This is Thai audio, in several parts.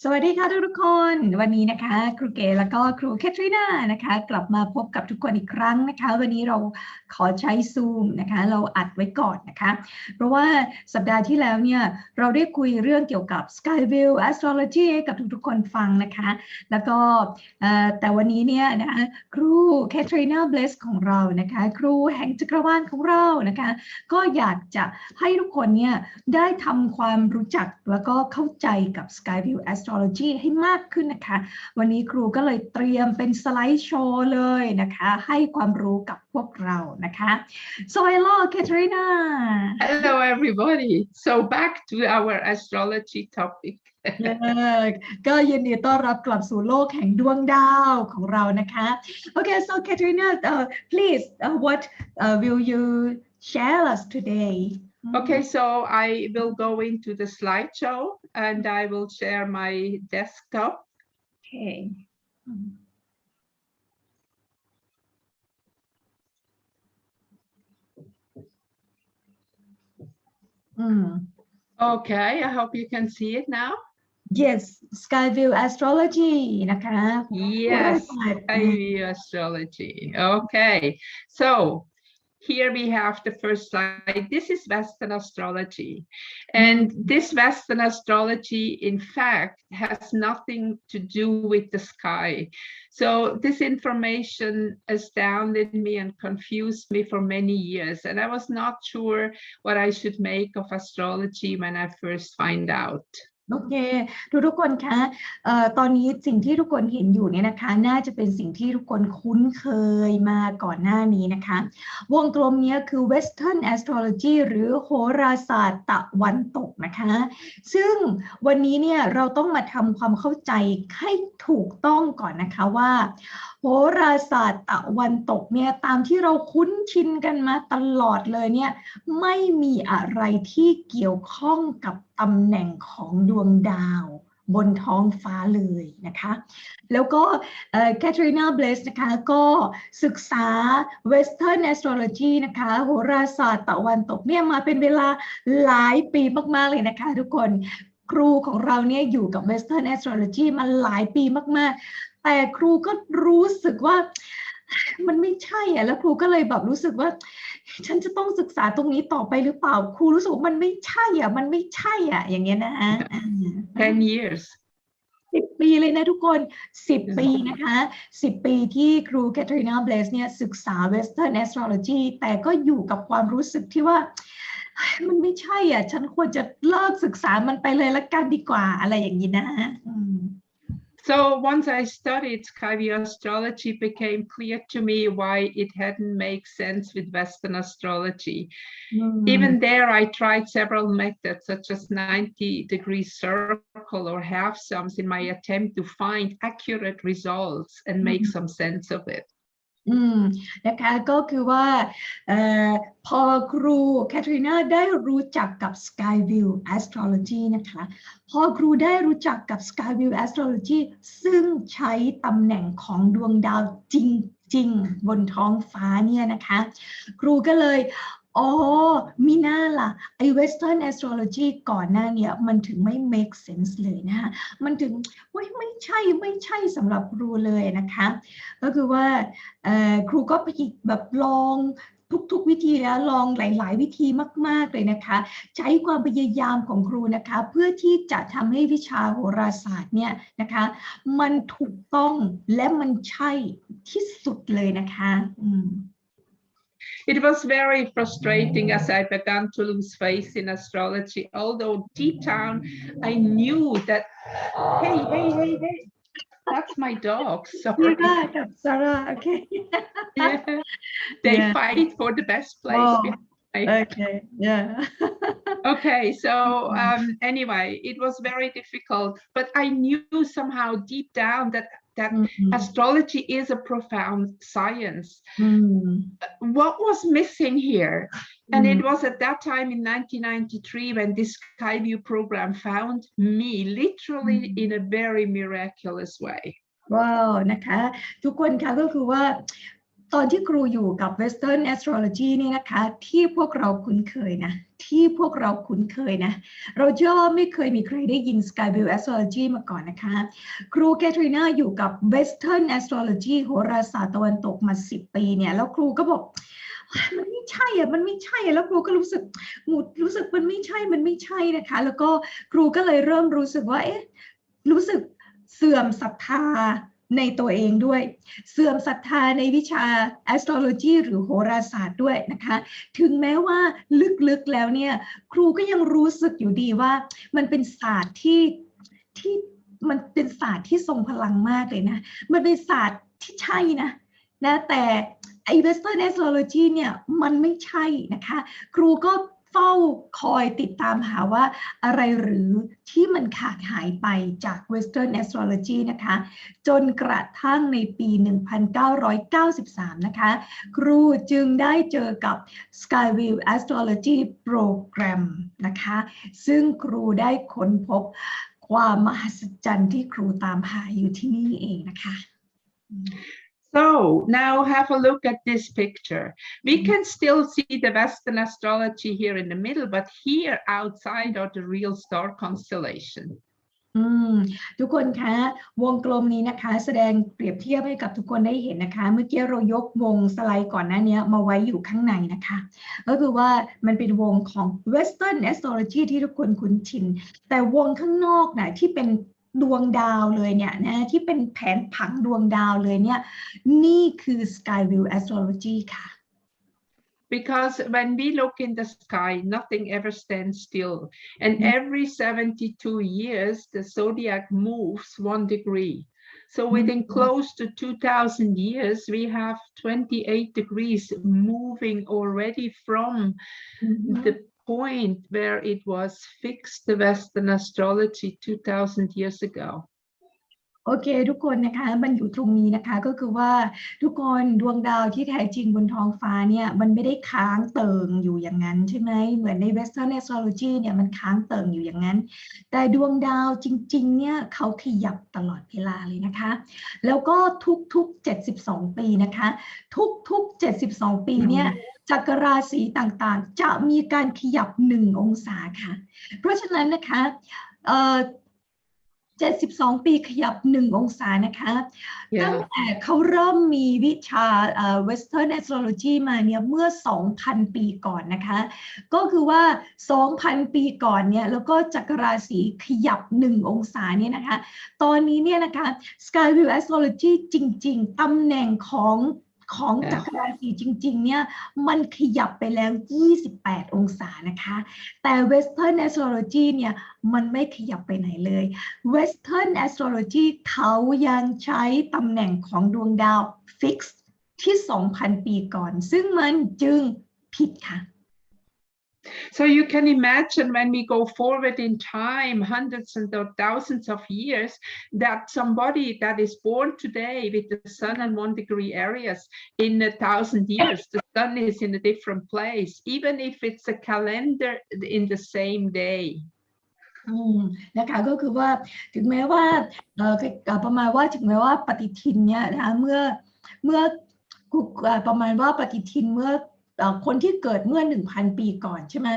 สวัสดีค่ะทุกคนวันนี้นะคะครูเก๋แล้วก็ครูแคทรีนานะคะกลับมาพบกับทุกคนอีกครั้งนะคะวันนี้เราขอใช้ซูมนะคะเราอัดไว้ก่อนนะคะเพราะว่าสัปดาห์ที่แล้วเนี่ยเราได้คุยเรื่องเกี่ยวกับ SkyView Astrology ให้กับทุกๆคนฟังนะคะแล้วก็แต่วันนี้เนี่ยนะคะครูแคทรีนาเบลสของเรานะคะครูแห่งจักรวาลของเรานะคะก็อยากจะให้ทุกคนเนี่ยได้ทำความรู้จักแล้วก็เข้าใจกับ SkyView Astrology ให้มากขึ้นนะคะวันนี้ครูก็เลยเตรียมเป็นสไลด์โชว์เลยนะคะให้ความรู้กับพวกเรานะคะ So hello Katharina Hello everybody so back to our astrology topic ก็ยินดีต้อนรับกลับสู่โลกแห่งดวงดาวของเรานะคะ Okay so Katharina please what will you share us today Okay, so I will go into the slideshow and I will share my desktop. Okay. Okay, I hope you can see it now. Yes, SkyView Astrology นะคะ Yes, SkyView Astrology. Okay, so.Here we have the first slide. This is Western astrology. And this Western astrology, in fact, has nothing to do with the sky. So this information astounded me and confused me for many years. And I was not sure what I should make of astrology when I first find out.โอเคทุกคนคะตอนนี้สิ่งที่ทุกคนเห็นอยู่เนี่ยนะคะน่าจะเป็นสิ่งที่ทุกคนคุ้นเคยมาก่อนหน้านี้นะคะวงกลมนี้คือ Western Astrology หรือโหราศาสตร์ตะวันตกนะคะซึ่งวันนี้เนี่ยเราต้องมาทำความเข้าใจให้ถูกต้องก่อนนะคะว่าโหราศาสตร์ตะวันตกเนี่ยตามที่เราคุ้นชินกันมาตลอดเลยเนี่ยไม่มีอะไรที่เกี่ยวข้องกับตำแหน่งของดวงดาวบนท้องฟ้าเลยนะคะแล้วก็Katharina Bless นะคะก็ศึกษา Western Astrology นะคะโหราศาสตร์ตะวันตกเนี่ยมาเป็นเวลาหลายปีมากๆเลยนะคะทุกคนครูของเราเนี่ยอยู่กับ Western Astrology มาหลายปีมากๆแต่ครูก็รู้สึกว่ามันไม่ใช่แล้วครูก็เลยแบบรู้สึกว่าฉันจะต้องศึกษาตรงนี้ต่อไปหรือเปล่าครูรู้สึกมันไม่ใช่มันไม่ใช่อย่างเงี้ยนะฮะ10 years 10 ปีเลยนะทุกคน10 ปีนะคะ10 ปีที่ครู Katharina Bless เนี่ยศึกษา Western Astrology แต่ก็อยู่กับความรู้สึกที่ว่ามันไม่ใช่ฉันควรจะเลิกศึกษามันไปเลยละกันดีกว่าอะไรอย่างนี้นะSo once I studied SkyView Astrology, it became clear to me why it hadn't made sense with Western astrology. Even there, I tried several methods, such as 90-degree circle or half sums, in my attempt to find accurate results and make some sense of it. นะคะก็คือว่าพอครูแคทรีนาได้รู้จักกับ SkyView Astrology นะคะพอครูได้รู้จักกับ SkyView Astrology ซึ่งใช้ตำแหน่งของดวงดาวจริงๆบนท้องฟ้าเนี่ยนะคะครูก็เลยมีหน้าล่ะไอ้ Western Astrology ก่อนหน้านี้มันถึงไม่ make sense เลยนะคะมันถึงไม่ใช่สำหรับครูเลยนะคะก็คือว่าครูก็ไปแบบลองทุกวิธีแล้วลองหลายๆวิธีมากๆเลยนะคะใช้ความพยายามของครูนะคะเพื่อที่จะทำให้วิชาโหราศาสตร์เนี่ยนะคะมันถูกต้องและมันใช่ที่สุดเลยนะคะIt was very frustrating as I began to lose faith in astrology, although deep down I knew that, hey, that's my dog, sorry. Yeah, that's Sarah, okay. Yeah, they fight for the best place. Okay, yeah. Okay, so anyway, it was very difficult, but I knew somehow deep down that astrology is a profound science. What was missing here? And it was at that time in 1993 when this SkyView program found me literally in a very miraculous way. ว้าวนะคะทุกคนคะก็คือว่า ตอนที่ครูอยู่กับ Western Astrology นี่นะคะที่พวกเราคุ้นเคยนะเราย่อไม่เคยมีใครได้ยิน SkyView Astrology มาก่อนนะคะครูแคทรีนาอยู่กับ Western Astrology โหราศาสตร์ตะวันตกมา10 ปีเนี่ยแล้วครูก็บอกมันไม่ใช่แล้วครูก็รู้สึกมันไม่ใช่นะคะแล้วก็ครูก็เลยเริ่มรู้สึกว่ารู้สึกเสื่อมศรัทธาในตัวเองด้วยเสื่อมศรัทธาในวิชา astrology หรือโหราศาสตร์ด้วยนะคะถึงแม้ว่าลึกๆแล้วเนี่ยครูก็ยังรู้สึกอยู่ดีว่ามันเป็นศาสตร์ที่มันเป็นศาสตร์ที่ทรงพลังมากเลยนะมันเป็นศาสตร์ที่ใช่นะแต่ไอ้ Western Astrology เนี่ยมันไม่ใช่นะคะครูก็เฝ้าคอยติดตามหาว่าอะไรหรือที่มันขาดหายไปจาก Western Astrology นะคะจนกระทั่งในปี 1993 นะคะครูจึงได้เจอกับ SkyView Astrology Program นะคะซึ่งครูได้ค้นพบความมหัศจรรย์ที่ครูตามหาอยู่ที่นี่เองนะคะ So now have a look at this picture. We can still see the Western astrology here in the middle, but here outside are the real star constellation. ทุกคนคะวงกลมนี้นะคะแสดงเปรียบเทียบให้กับทุกคนได้เห็นนะคะเมื่อกี้เรายกวงสไลด์ก่อนหน้านี้มาไว้อยู่ข้างในนะคะก็คือว่ามันเป็นวงของ Western Astrology ที่ทุกคนคุ้นชินแต่วงข้างนอกนะที่เป็นดวงดาวเลยเนี่ยนะที่เป็นแผนผังดวงดาวเลยเนี่ยนี่คือ SkyView Astrology ค่ะ Because when we look in the sky, nothing ever stands still. And every 72 years, the zodiac moves 1 degree. So within close to 2,000 years, we have 28 degrees moving already from the point where it was fixed, the Western astrology 2,000 years ago. โอเคทุกคนนะคะมันอยู่ตรงนี้นะคะก็คือว่าทุกคนดวงดาวที่แท้จริงบนท้องฟ้าเนี่ยมันไม่ได้ค้างเติ่งอยู่อย่างนั้นใช่ไหมเหมือนใน Western Astrology เนี่ยมันค้างเติ่งอยู่อย่างนั้นแต่ดวงดาวจริงๆเนี่ยเขาขยับตลอดเวลาเลยนะคะแล้วก็ทุกๆ72 ปีนะคะทุกๆ72 ปีเนี่ยจักรราศีต่างๆจะมีการขยับ1 องศาค่ะเพราะฉะนั้นนะคะ72 ปีขยับ1 องศานะคะตั้งแต่เขาเริ่มมีวิชาWestern Astrology มาเนี่ยเมื่อ 2,000 ปีก่อนนะคะก็คือว่า 2,000 ปีก่อนเนี่ยแล้วก็จักรราศีขยับ1 องศาเนี่ยนะคะตอนนี้เนี่ยนะคะ SkyView Astrology จริงๆตำแหน่งของจักรราศีจริงๆเนี่ยมันขยับไปแล้ว28 องศานะคะแต่ Western Astrology เนี่ยมันไม่ขยับไปไหนเลย Western Astrology เขายังใช้ตำแหน่งของดวงดาว fix ที่ 2,000 ปีก่อนซึ่งมันจึงผิดค่ะSo you can imagine when we go forward in time, hundreds and thousands of years, that somebody that is born today with the sun and 1 degree areas in 1,000 years, the sun is in a different place, even if it's a calendar in the same day. นะคะก็คือว่าถึงแม้ว่าประมาณว่าถึงแม้ว่าปฏิทินเนี่ยนะคะเมื่อประมาณว่าปฏิทินเมื่อคนที่เกิดเมื่อ 1,000 ปีก่อนใช่ไหม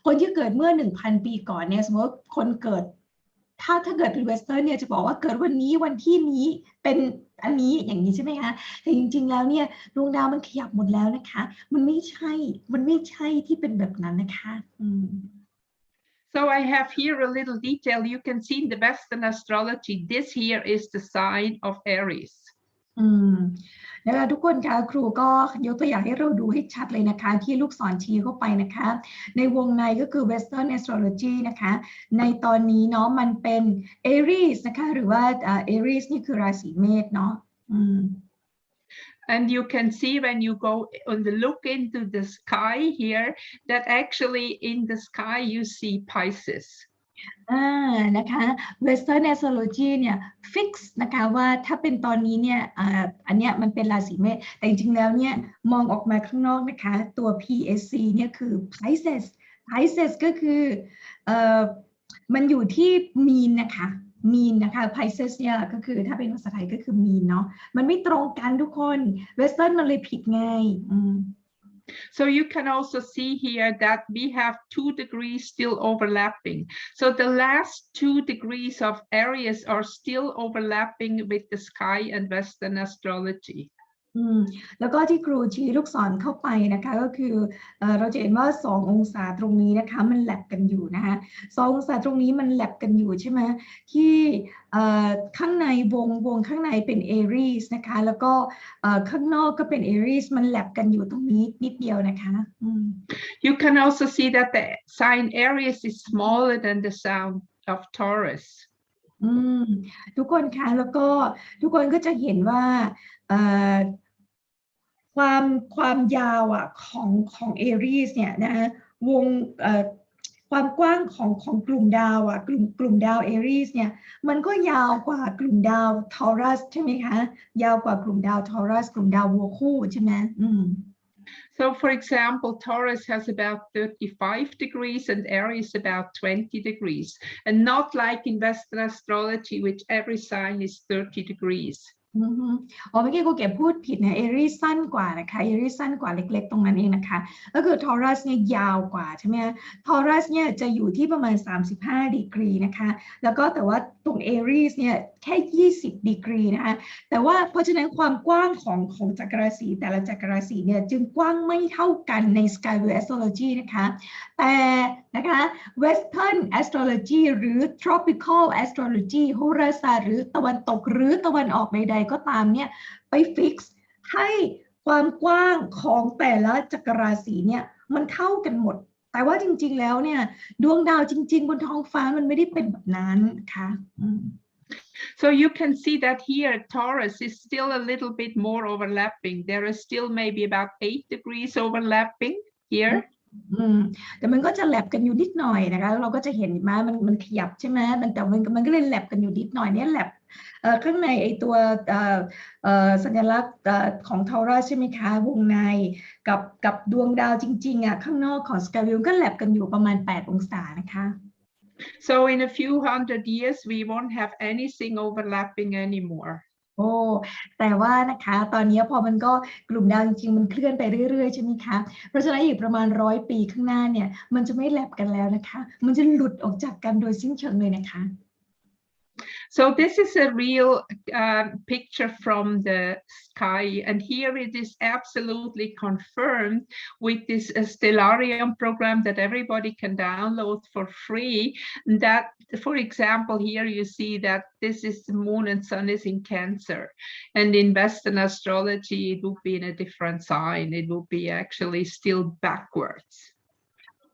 คนที่เกิดเมื่อ 1,000 ปีก่อนเนี่ยสมมติว่าคนเกิดถ้าเกิดเป็นเวสเทิร์นเนี่ยจะบอกว่าเกิดวันนี้วันที่นี้เป็นอันนี้อย่างนี้ใช่ไหมคะแต่จริงๆแล้วเนี่ยดวงดาวมันขยับหมดแล้วนะคะมันไม่ใช่ที่เป็นแบบนั้นนะคะ So I have here a little detail. You can see in the Western astrology, this here is the sign of Aries. นะคะทุกคนคะครูก็ยกตัวอย่างให้เราดูให้ชัดเลยนะคะที่ลูกศรชี้เข้าไปนะคะในวงในก็คือ Western Astrology นะคะในตอนนี้เนาะมันเป็น Aries นะคะหรือว่าAries นี่คือราศีเมษเนาะAnd you can see when you go on the look into the sky here that actually in the sky you see Pisces. นะคะ Western Astrology เนี่ย fix นะคะว่าถ้าเป็นตอนนี้เนี่ยอันเนี้ยมันเป็นราศีเมษแต่จริงๆแล้วเนี่ยมองออกมาข้างนอกนะคะตัว PSC เนี่ยคือ Pisces ก็คือมันอยู่ที่มีนนะคะ mean นะคะ Pisces เนี่ยก็คือถ้าเป็นภาษาไทยก็คือ mean เนาะมันไม่ตรงกันทุกคน Western มันเลยผิดไงSo you can also see here that we have 2 degrees still overlapping. So the last 2 degrees of Aries are still overlapping with the sky and Western astrology. แล้วก็ที่ครูชี้ลูกศรเข้าไปนะคะก็คือเราจะเห็นว่า2องศาตรงนี้นะคะมันแลบกันอยู่นะคะ2องศาตรงนี้มันแลบกันอยู่ใช่ไหมที่ข้างในวงข้างในเป็น Aries นะคะแล้วก็ข้างนอกก็เป็น Aries มันแลบกันอยู่ตรงนี้นิดเดียวนะคะ You can also see that the sign Aries is smaller than the sign of Taurus. ทุกคนคะแล้วก็ทุกคนก็จะเห็นว่าความยาวของเอรีสเนี่ยนะวงความกว้างของกลุ่มดาวกลุ่มดาวเอรีสเนี่ยมันก็ยาวกว่ากลุ่มดาวทอรัสใช่ไหมคะยาวกว่ากลุ่มดาวทอรัสกลุ่มดาววัวคู่ใช่ไหมSo for example, Taurus has about 35 degrees and Aries about 20 degrees, and not like in Western astrology, which every sign is 30 degrees. เมื่อกี้กูเก็บพูดผิดนะเอรีสสั้นกว่านะคะเอรีสสั้นกว่าเล็กๆตรงนั้นเองนะคะก็คือทอรัสเนี่ยยาวกว่าใช่ไหมทอรัสเนี่ยจะอยู่ที่ประมาณ35 ดีกรีนะคะแล้วก็แต่ว่าตรงเอรีสเนี่ยแค่20 ดีกรีนะคะแต่ว่าเพราะฉะนั้นความกว้างของจักรราศีแต่ละจักรราศีเนี่ยจึงกว้างไม่เท่ากันใน SkyView Astrology นะคะแต่นะคะ Western Astrology หรือ Tropical Astrology โหราศาสตร์หรือตะวันตกหรือตะวันออกใดก็ตามเนี่ยไปฟิกซ์ให้ความกว้างของแต่ละจักรราศีเนี่ยมันเท่ากันหมดแต่ว่าจริงๆแล้วเนี่ยดวงดาวจริงๆบนท้องฟ้ามันไม่ได้เป็นแบบนั้นค่ะ So you can see that here Taurus is still a little bit more overlapping. There is still maybe about 8 degrees overlapping here. แต่มันก็จะแลบกันอยู่นิดหน่อยนะคะเราก็จะเห็นมามันขยับใช่ไหมแต่มันก็เลยแลบกันอยู่นิดหน่อยเนี่ยแลบข้างในไอตัวสัญลักษณ์ของทอรัสใช่ไหมคะวงในกับดวงดาวจริงๆข้างนอกของ SkyView ก็แลบกันอยู่ประมาณ8 องศานะคะ So in a few hundred years we won't have anything overlapping anymore. แต่ว่านะคะตอนนี้พอมันก็กลุ่มดาวจริงๆมันเคลื่อนไปเรื่อยๆใช่ไหมคะเพราะฉะนั้นอีกประมาณ100 ปีข้างหน้าเนี่ยมันจะไม่แลบกันแล้วนะคะมันจะหลุดออกจากกันโดยสิ้นเชิงเลยนะคะ So this is a real picture from the sky, and here it is absolutely confirmed with this Stellarium program that everybody can download for free. That, for example, here you see that this is the moon and sun is in Cancer, and in Western astrology it would be in a different sign. It would be actually still backwards.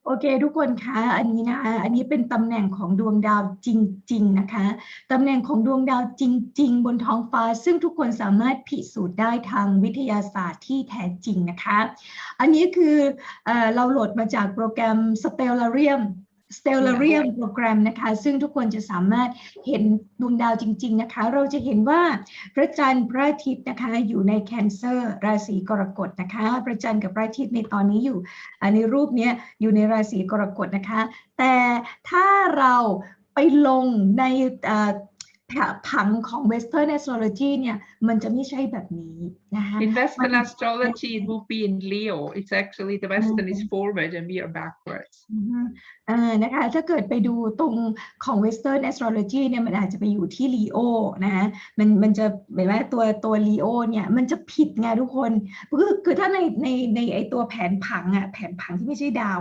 โอเคทุกคนคะอันนี้นะคะอันนี้เป็นตำแหน่งของดวงดาวจริงๆนะคะตำแหน่งของดวงดาวจริงๆบนท้องฟ้าซึ่งทุกคนสามารถพิสูจน์ได้ทางวิทยาศาสตร์ที่แท้จริงนะคะอันนี้คือเราโหลดมาจากโปรแกรม Stellariumโปรแกรมนะคะซึ่งทุกคนจะสามารถเห็นดวงดาวจริงๆนะคะเราจะเห็นว่าพระจันทร์พระอาทิตย์นะคะอยู่ใน Cancer ราศีกรกฎนะคะพระจันทร์กับพระอาทิตย์ในตอนนี้อยู่ในรูปนี้อยู่ในราศีกรกฎนะคะแต่ถ้าเราไปลงในผังของ Western Astrology เนี่ยมันจะไม่ใช่แบบนี้นะคะ In Western astrology it will be in Leo. It's actually the Western is forward and we are backwards. นะคะถ้าเกิดไปดูตรงของ Western Astrology เนี่ยมันอาจจะไปอยู่ที่ Leo นะมันจะหมายว่าตัว Leo เนี่ยมันจะผิดไงทุกคนคือถ้าในไอตัวแผนผังที่ไม่ใช่ดาว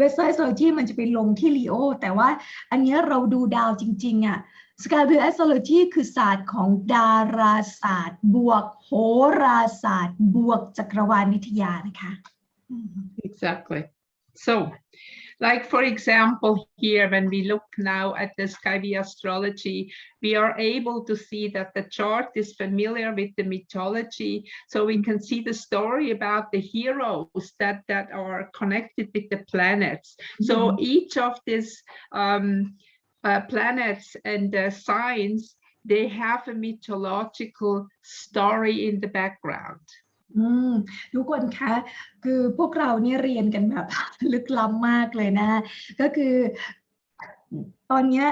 Western Astrology มันจะไปลงที่ Leo แต่ว่าอันนี้เราดูดาวจริงๆSkyView Astrology คือศาสตร์ของดาราศาสตร์บวกโหราศาสตร์บวกจักรวาลวิทยานะคะ Exactly. So, like for example, here when we look now at the SkyView Astrology, we are able to see that the chart is familiar with the mythology, so we can see the story about the heroes that are connected with the planets. So each of these planets and signs, they have a mythological story in the background. ทุกคนคะคือพวกเราเนี่ยเรียนกันแบบลึกล้ำมากเลยนะก็คือ ตอนนี้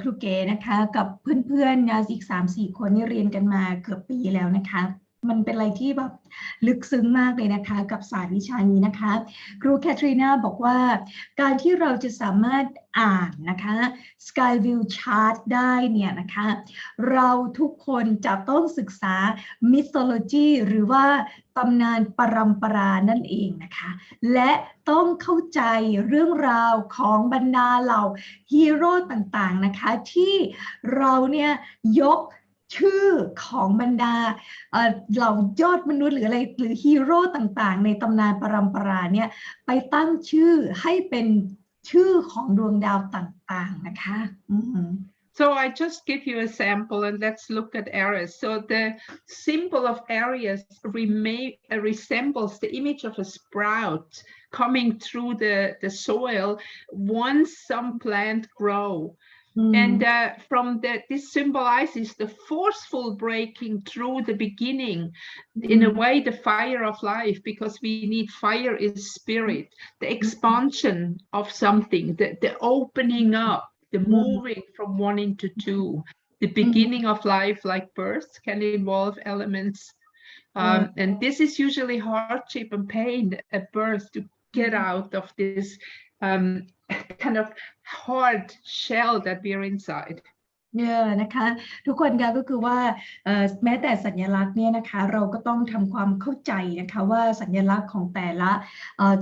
ครูเก๋นะคะกับเพื่อนๆอีก 3-4 คนนี่เรียนกันมาเกือบปีแล้วนะคะมันเป็นอะไรที่แบบลึกซึ้งมากเลยนะคะกับศาสตร์วิชานี้นะคะครูแคทรีนาบอกว่าการที่เราจะสามารถอ่านนะคะ SkyView Chart ได้เนี่ยนะคะเราทุกคนจะต้องศึกษา mythology หรือว่าตำนานปรัมปรานั่นเองนะคะและต้องเข้าใจเรื่องราวของบรรดาเหล่าฮีโร่ต่างๆนะคะที่เราเนี่ยยกชื่อของบรรดาเหล่ายอดมนุษย์หรืออะไรหรือฮีโร่ต่างๆในตำนานปรัมปราเนี่ยไปตั้งชื่อให้เป็นชื่อของดวงดาวต่างๆนะคะSo I just give you a sample and let's look at Aries. So the symbol of Aries resembles the image of a sprout coming through the soil once some plant grow. And this symbolizes the forceful breaking through the beginning, in a way, the fire of life, because we need fire is spirit, the expansion of something, the opening up, the moving from one into two. The beginning of life, like birth, can involve elements. And this is usually hardship and pain at birth to get out of this kind of hard shell that we are inside. นะคะทุกคนคะก็คือว่าแม้แต่สัญลักษณ์เนี่ยนะคะเราก็ต้องทำความเข้าใจนะคะว่าสัญลักษณ์ของแต่ละ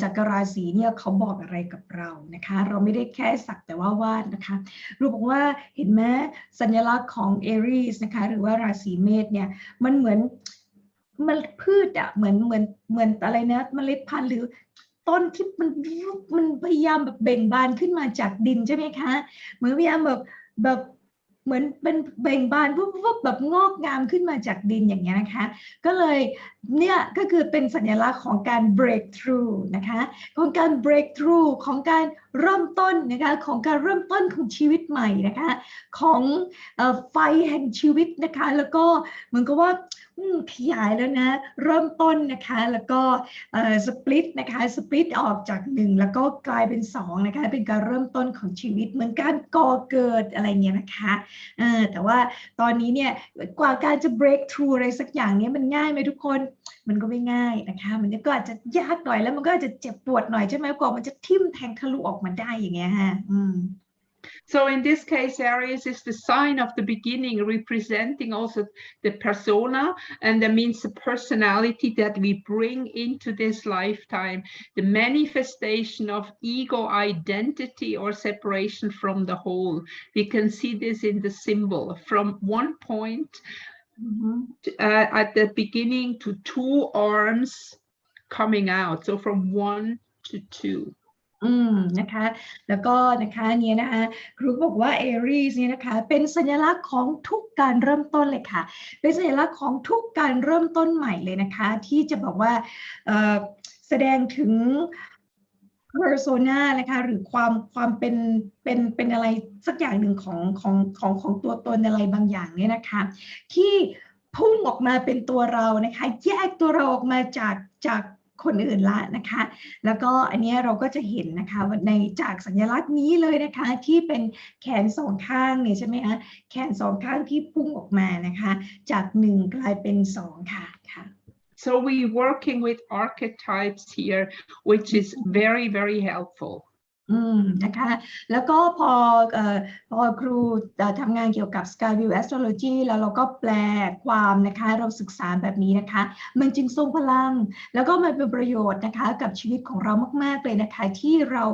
จักรราศีเนี่ยเขาบอกอะไรกับเรานะคะเราไม่ได้แค่สักแต่ว่าวาดนะคะรู้บอกว่าเห็นไหมสัญลักษณ์ของ Aries นะคะหรือว่าราศีเมษเนี่ยมันเหมือนเมล็ดพืชอะเหมือนอะไรนะเมล็ดพันธุ์หรือต้นที่มันพยายามแบบเบ่งบานขึ้นมาจากดินใช่ไหมคะเหมือนพยายามแบบเหมือนเป็นเบ่งบานปุ๊บแบบงอกงามขึ้นมาจากดินอย่างเงี้ยนะคะก็เลยเนี่ยก็คือเป็นสัญลักษณ์ของการ break through นะคะของการ break through ของการเริ่มต้นนะคะของการเริ่มต้นของชีวิตใหม่นะคะของไฟแห่งชีวิตนะคะแล้วก็เหมือนกับว่าขยายแล้วนะเริ่มต้นนะคะแล้วก็สปลิตนะคะสปลิตออกจาก1แล้วก็กลายเป็น2นะคะเป็นการเริ่มต้นของชีวิตเหมือนการก่อเกิดอะไรเงี้ยนะคะแต่ว่าตอนนี้เนี่ยกว่าการจะ break through อะไรสักอย่างนี้มันง่ายไหมทุกคนมันก็ไม่ง่ายนะคะมันก็อาจจะยากหน่อยแล้วมันก็อาจจะเจ็บปวดหน่อยใช่ไหมกว่ามันจะทิ่มแทงทะลุออกมาได้อย่างเงี้ยฮะSo in this case, Aries is the sign of the beginning, representing also the persona, and that means the personality that we bring into this lifetime, the manifestation of ego identity or separation from the whole. We can see this in the symbol from one point at the beginning to two arms coming out. So from 1 to 2. นะคะแล้วก็นะคะเนี่ยนะคะครูบอกว่า Aries เนี่ยนะคะเป็นสัญลักษณ์ของทุกการเริ่มต้นเลยค่ะเป็นสัญลักษณ์ของทุกการเริ่มต้นใหม่เลยนะคะที่จะบอกว่าแสดงถึง persona นะคะหรือความเป็นอะไรสักอย่างหนึ่งของตัวตนอะไรบางอย่างเนี่ยนะคะที่พุ่งออกมาเป็นตัวเรานะคะแยกตัวเราออกมาจากคนอื่นละนะคะแล้วก็อันนี้เราก็จะเห็นนะคะในจากสัญลักษณ์นี้เลยนะคะที่เป็นแขนสองข้างเนี่ยใช่ไหมคะแขนสองข้างที่พุ่งออกมานะคะจาก1กลายเป็น2ค่ะ So we're working with archetypes here, which is very, very helpful. นะคะแล้วก็พอครูทำงานเกี่ยวกับ SkyView Astrology แล้วเราก็แปลความนะคะเราศึกษาแบบนี้นะคะมันจึงทรงพลังแล้วก็มันเป็นประโยชน์นะคะกับชีวิตของเรามากๆเลยนะคะที่เรา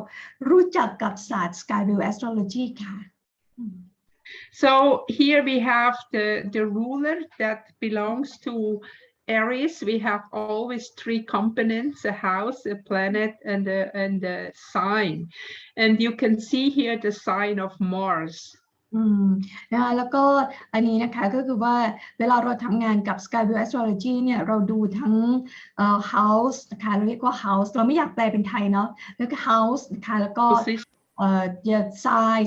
รู้จักกับศาสตร์ SkyView Astrology ค่ะ So here we have the ruler that belongs to Aries. We have always 3 components: a house, a planet, and a sign. And you can see here the sign of Mars. นะคะแล้วก็อันนี้นะคะก็คือว่าเวลาเราทำงานกับ SkyView Astrology เนี่ยเราดูทั้งhouse นะคะเราเรียกว่า house เราไม่อยากแปลเป็นไทยเนาะแล้วก็ house นะคะแล้วก็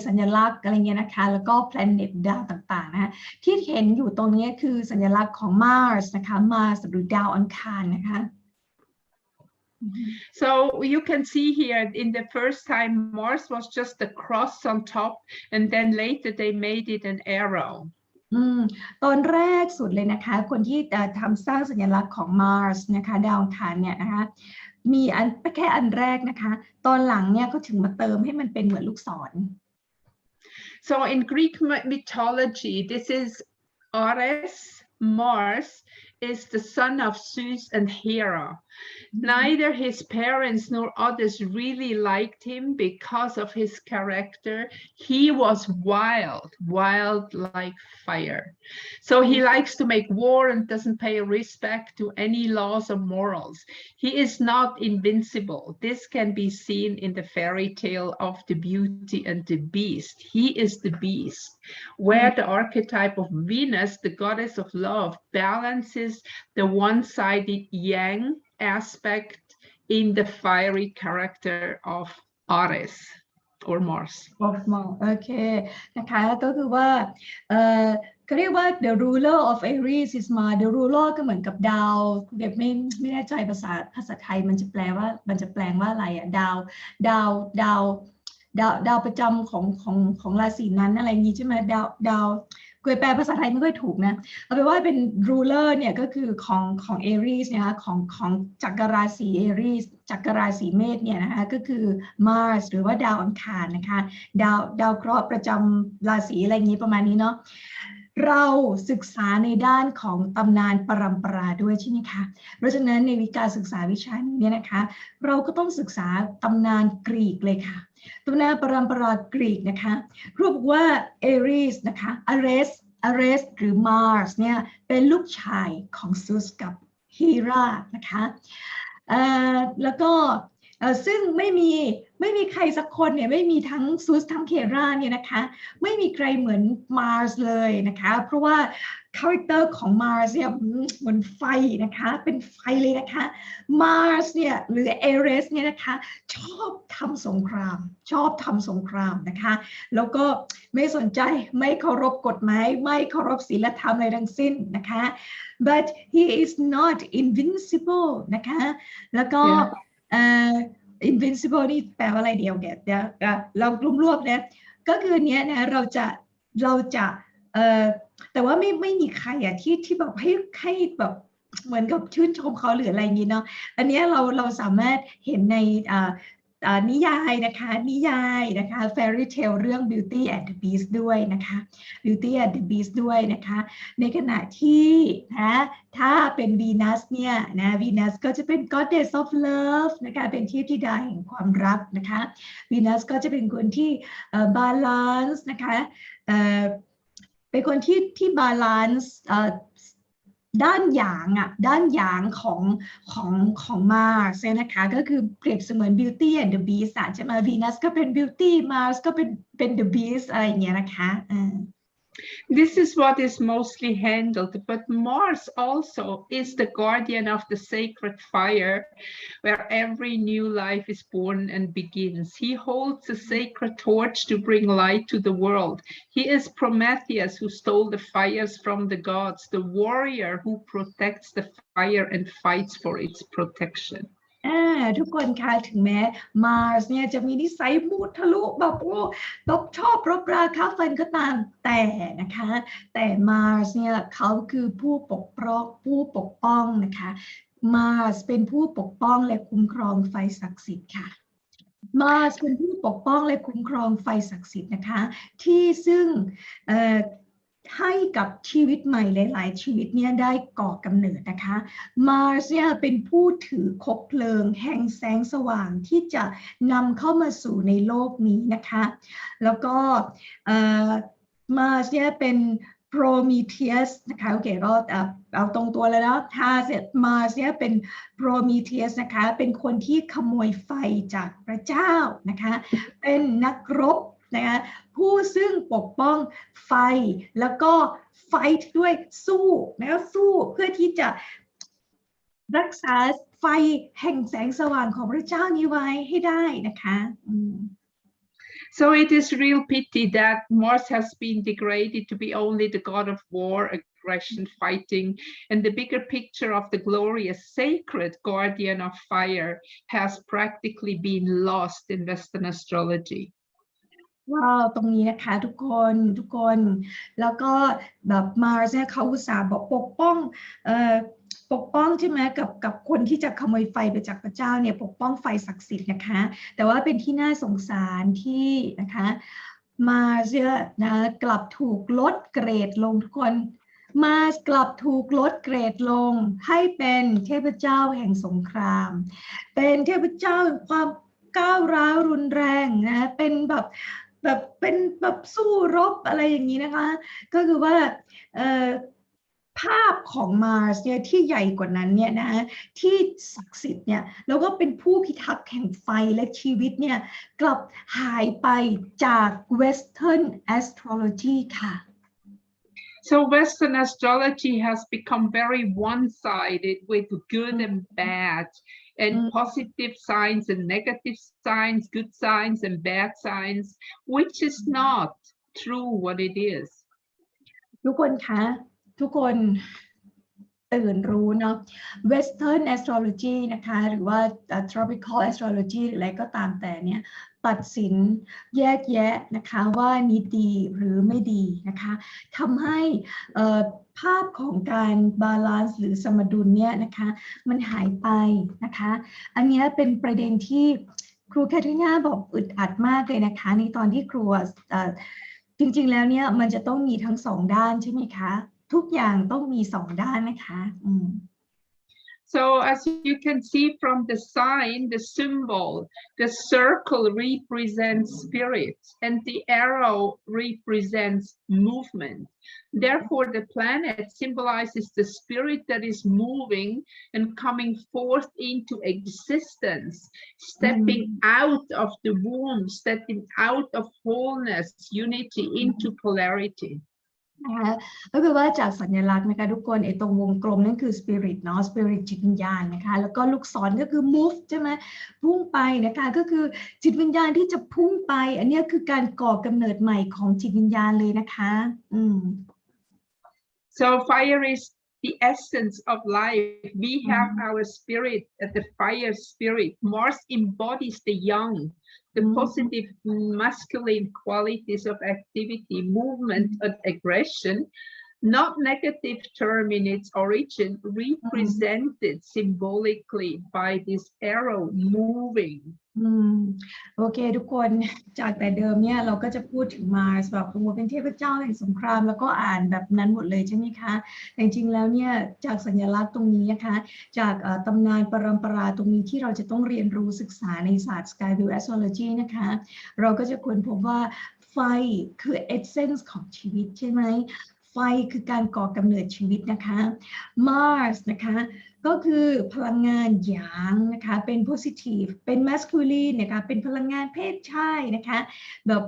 สัญลักษณ์อะไรเงี้ยนะคะแล้วก็ planet ดาวต่างๆนะคะที่เห็นอยู่ตรงนี้คือสัญลักษณ์ของ Mars นะคะ Mars หรือดาวอังคารนะคะ So you can see here in the first time Mars was just a cross on top, and then later they made it an arrow. ตอนแรกสุดเลยนะคะคนที่ทำสร้างสัญลักษณ์ของ Mars นะคะดาวอังคารเนี่ยนะคะมีแค่อันแรกนะคะตอนหลังเนี่ยเขาถึงมาเติมให้มันเป็นเหมือนลูกศร So in Greek mythology, this is Ares. Mars is the son of Zeus and Hera. Neither his parents nor others really liked him because of his character. He was wild like fire. So he likes to make war and doesn't pay respect to any laws or morals. He is not invincible. This can be seen in the fairy tale of the Beauty and the Beast. He is the beast, where the archetype of Venus, the goddess of love, balances the one-sided yang aspect in the fiery character of Ares or Mars. โอเคนะคะก็คือว่าเขาเรียกว่า the ruler of Aries is Mars the ruler ก็เหมือนกับดาวเด็กไม่แน่ใจภาษาไทยมันจะแปลงว่าอะไรอ่ะดาวประจำของราศีนั้นอะไรอย่างงี้ใช่ไหมดาวเคยแปลภาษาไทยไม่ค่อยถูกนะเอาเป็นว่าเป็น ruler เนี่ยก็คือของ Aries นะคะของจักรราศี Aries จักรราศีเมษเนี่ยนะคะก็คือ Mars หรือว่าดาวอังคารนะคะดาวเคราะห์ประจำราศีอะไรอย่างนี้ประมาณนี้เนาะเราศึกษาในด้านของตำนานปรัมปราด้วยใช่ไหมคะเพราะฉะนั้นในการศึกษาวิชานี้เนี่ยนะคะเราก็ต้องศึกษาตำนานกรีกเลยค่ะตำนานปรัมปรากรีกนะคะเขาบอกว่า Aries นะคะ Ares หรือ Mars เนี่ยเป็นลูกชายของซูสกับฮีรานะคะแล้วก็ซึ่งไม่มีใครสักคนเนี่ยไม่มีทั้งซูสทั้งเคราเนี่ยนะคะไม่มีใครเหมือน Mars เลยนะคะเพราะว่าคาแรคเตอร์ของ Mars เนี่ยเหมือนไฟนะคะเป็นไฟเลยนะคะ Mars เนี่ยหรือ Ares เนี่ยนะคะชอบทำสงครามนะคะแล้วก็ไม่สนใจไม่เคารพกฎหมายไม่เคารพศีลธรรมอะไรทั้งสิ้นนะคะ but he is not invincible นะคะแล้วก็invincible นี่แปลว่าอะไรเดียวเรารวบๆนะก็คือเนี้ยนะเราจะแต่ว่าไม่มีใครอ่ะที่แบบให้แบบเหมือนกับชื่นชมเขาหรืออะไรอย่างนี้เนาะอันนี้เราสามารถเห็นในนิยายนะคะ fairy tale เรื่อง Beauty and the Beast ด้วยนะคะ Beauty and the Beast ด้วยนะคะในขณะที่นะถ้าเป็น Venus เนี่ยนะ Venus ก็จะเป็น goddess of love นะคะเป็นเทพธิดาแห่งความรักนะคะ Venus ก็จะเป็นคนที่balance นะคะเป็นคนที่ balance ด้านหยางของ Mars นะคะก็คือเปรียบเสมือน Beauty and the Beast ใช่ไหม Venus ก็เป็น Beauty Mars ก็เป็น the Beast อะไรอย่างเงี้ยนะคะ This is what is mostly handled, but Mars also is the guardian of the sacred fire, where every new life is born and begins. He holds a sacred torch to bring light to the world. He is Prometheus, who stole the fires from the gods, the warrior who protects the fire and fights for its protection. ทุกคนคะถึงแม้ Mars เนี่ยจะมีนิสัยมุทะลุแบบชอบรบราฆ่าฟันก็ตามแต่นะคะแต่ Mars เนี่ยเขาคือผู้ปกป้องนะคะ Mars เป็นผู้ปกป้องและคุ้มครองไฟศักดิ์สิทธิ์ค่ะ Mars เป็นผู้ปกป้องและคุ้มครองไฟศักดิ์สิทธิ์นะคะที่ซึ่งให้กับชีวิตใหม่หลายๆชีวิตเนี่ยได้ก่อกำเนิดนะคะ Mars เนี่ยเป็นผู้ถือคบเพลิงแห่งแสงสว่างที่จะนำเข้ามาสู่ในโลกนี้นะคะแล้วก็Mars เนี่ยเป็น Prometheus นะคะโอเคก็เอาตรงตัวแล้วนะถ้าเสร็จ Mars เนี่ยเป็น Prometheus นะคะเป็นคนที่ขโมยไฟจากพระเจ้านะคะเป็นนักรบนะคะผู้ซึ่งปกป้องไฟแล้วก็ไฟด้วยสู้เพื่อที่จะรักษาไฟแห่งแสงสว่างของพระเจ้านี้ไว้ให้ได้นะคะ So it is real pity that Mars has been degraded to be only the god of war, a aggression, fighting, and the bigger picture of the glorious sacred guardian of fire has practically been lost in Western astrology. ว้าวตรงนี้นะคะทุกคนแล้วก็แบบมาร์สเนี่ยเขาอุตส่าห์บอกปกป้องใช่ไหมกับคนที่จะขโมยไฟไปจากพระเจ้าเนี่ยปกป้องไฟศักดิ์สิทธิ์นะคะแต่ว่าเป็นที่น่าสงสารที่นะคะมาร์สเนี่ยนะกลับถูกลดเกรดลงทุกคนมาร์สกลับถูกลดเกรดลงให้เป็นเทพเจ้าแห่งสงครามเป็นเทพเจ้าแห่งความก้าวร้าวรุนแรงนะเป็นแบบสู้รบอะไรอย่างนี้นะคะก็คือว่าภาพของมาร์สเนี่ยที่ใหญ่กว่านั้นเนี่ยนะที่ศักดิ์สิทธิ์เนี่ยแล้วก็เป็นผู้พิทักษ์แห่งไฟและชีวิตเนี่ยกลับหายไปจาก Western Astrology ค่ะ So Western astrology has become very one-sided with good and bad, and positive signs and negative signs, good signs and bad signs, which is not true what it is. ทุกคนคะทุกคนตื่นรู้เนาะ Western Astrology นะคะหรือว่า Tropical Astrology หรืออะไรก็ตามแต่เนี่ยตัดสินแยกแยะนะคะว่านี้ดีหรือไม่ดีนะคะทำให้ภาพของการบาลานซ์หรือสมดุลเนี่ยนะคะมันหายไปนะคะอันนี้เป็นประเด็นที่ครูแคทริน่าบอกอึดอัดมากเลยนะคะในตอนที่ครูจริงๆแล้วเนี่ยมันจะต้องมีทั้งสองด้านใช่ไหมคะทุกอย่างต้องมีสองด้านนะคะSo as you can see from the sign, the symbol, the circle represents spirit and the arrow represents movement. Therefore, the planet symbolizes the spirit that is moving and coming forth into existence, stepping out of the womb, stepping out of wholeness, unity into polarity.นะคะก็คือว่าจากสัญลักษณ์นะคะทุกคนไอ้ตรงวงกลมนั่นคือ spirit เนาะ spirit จิตวิญญาณนะคะแล้วก็ลูกศรก็คือ move ใช่ไหมพุ่งไปนะคะก็คือจิตวิญญาณที่จะพุ่งไปอันนี้คือการก่อกำเนิดใหม่ของจิตวิญญาณเลยนะคะ So fire is the essence of life. We have our spirit, the fire spirit. Mars embodies the young.The positive masculine qualities of activity, movement, and aggression, not negative term in its origin, represented symbolically by this arrow moving. โอเคทุกคนจากแต่เดิมเนี่ยเราก็จะพูดถึงมาร์สแบบเป็นเทพเจ้าแห่งสงครามแล้วก็อ่านแบบนั้นหมดเลยใช่ไหมคะแต่จริงๆแล้วเนี่ยจากสัญลักษณ์ตรงนี้นะคะจากตำนานปรัมปราตรงนี้ที่เราจะต้องเรียนรู้ศึกษาในศาสตร์ SkyView Astrology นะคะเราก็จะค้นพบว่าไฟคือ essence ของชีวิตใช่ไหมไฟคือการก่อกำเนิดชีวิตนะคะ Mars นะคะก็คือพลังงานหยางนะคะเป็น positive เป็น masculine นะคะเป็นพลังงานเพศชายนะคะแบบ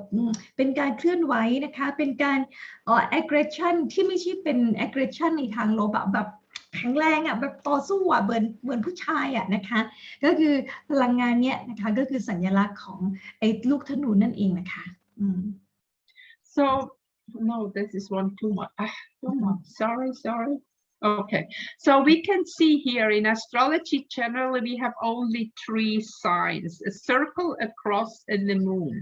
เป็นการเคลื่อนไหวนะคะเป็นการaggression ที่ไม่ใช่เป็น aggression ในทางลบแบบแข็งแรงแบบต่อสู้เหมือนผู้ชายนะคะก็คือพลังงานเนี้ยนะคะก็คือสัญลักษณ์ของไอ้ลูกธนูนั่นเองนะคะSo no, this is one too much. Sorry. Okay, so we can see here in astrology generally we have only 3 signs: a circle, a cross, and the moon.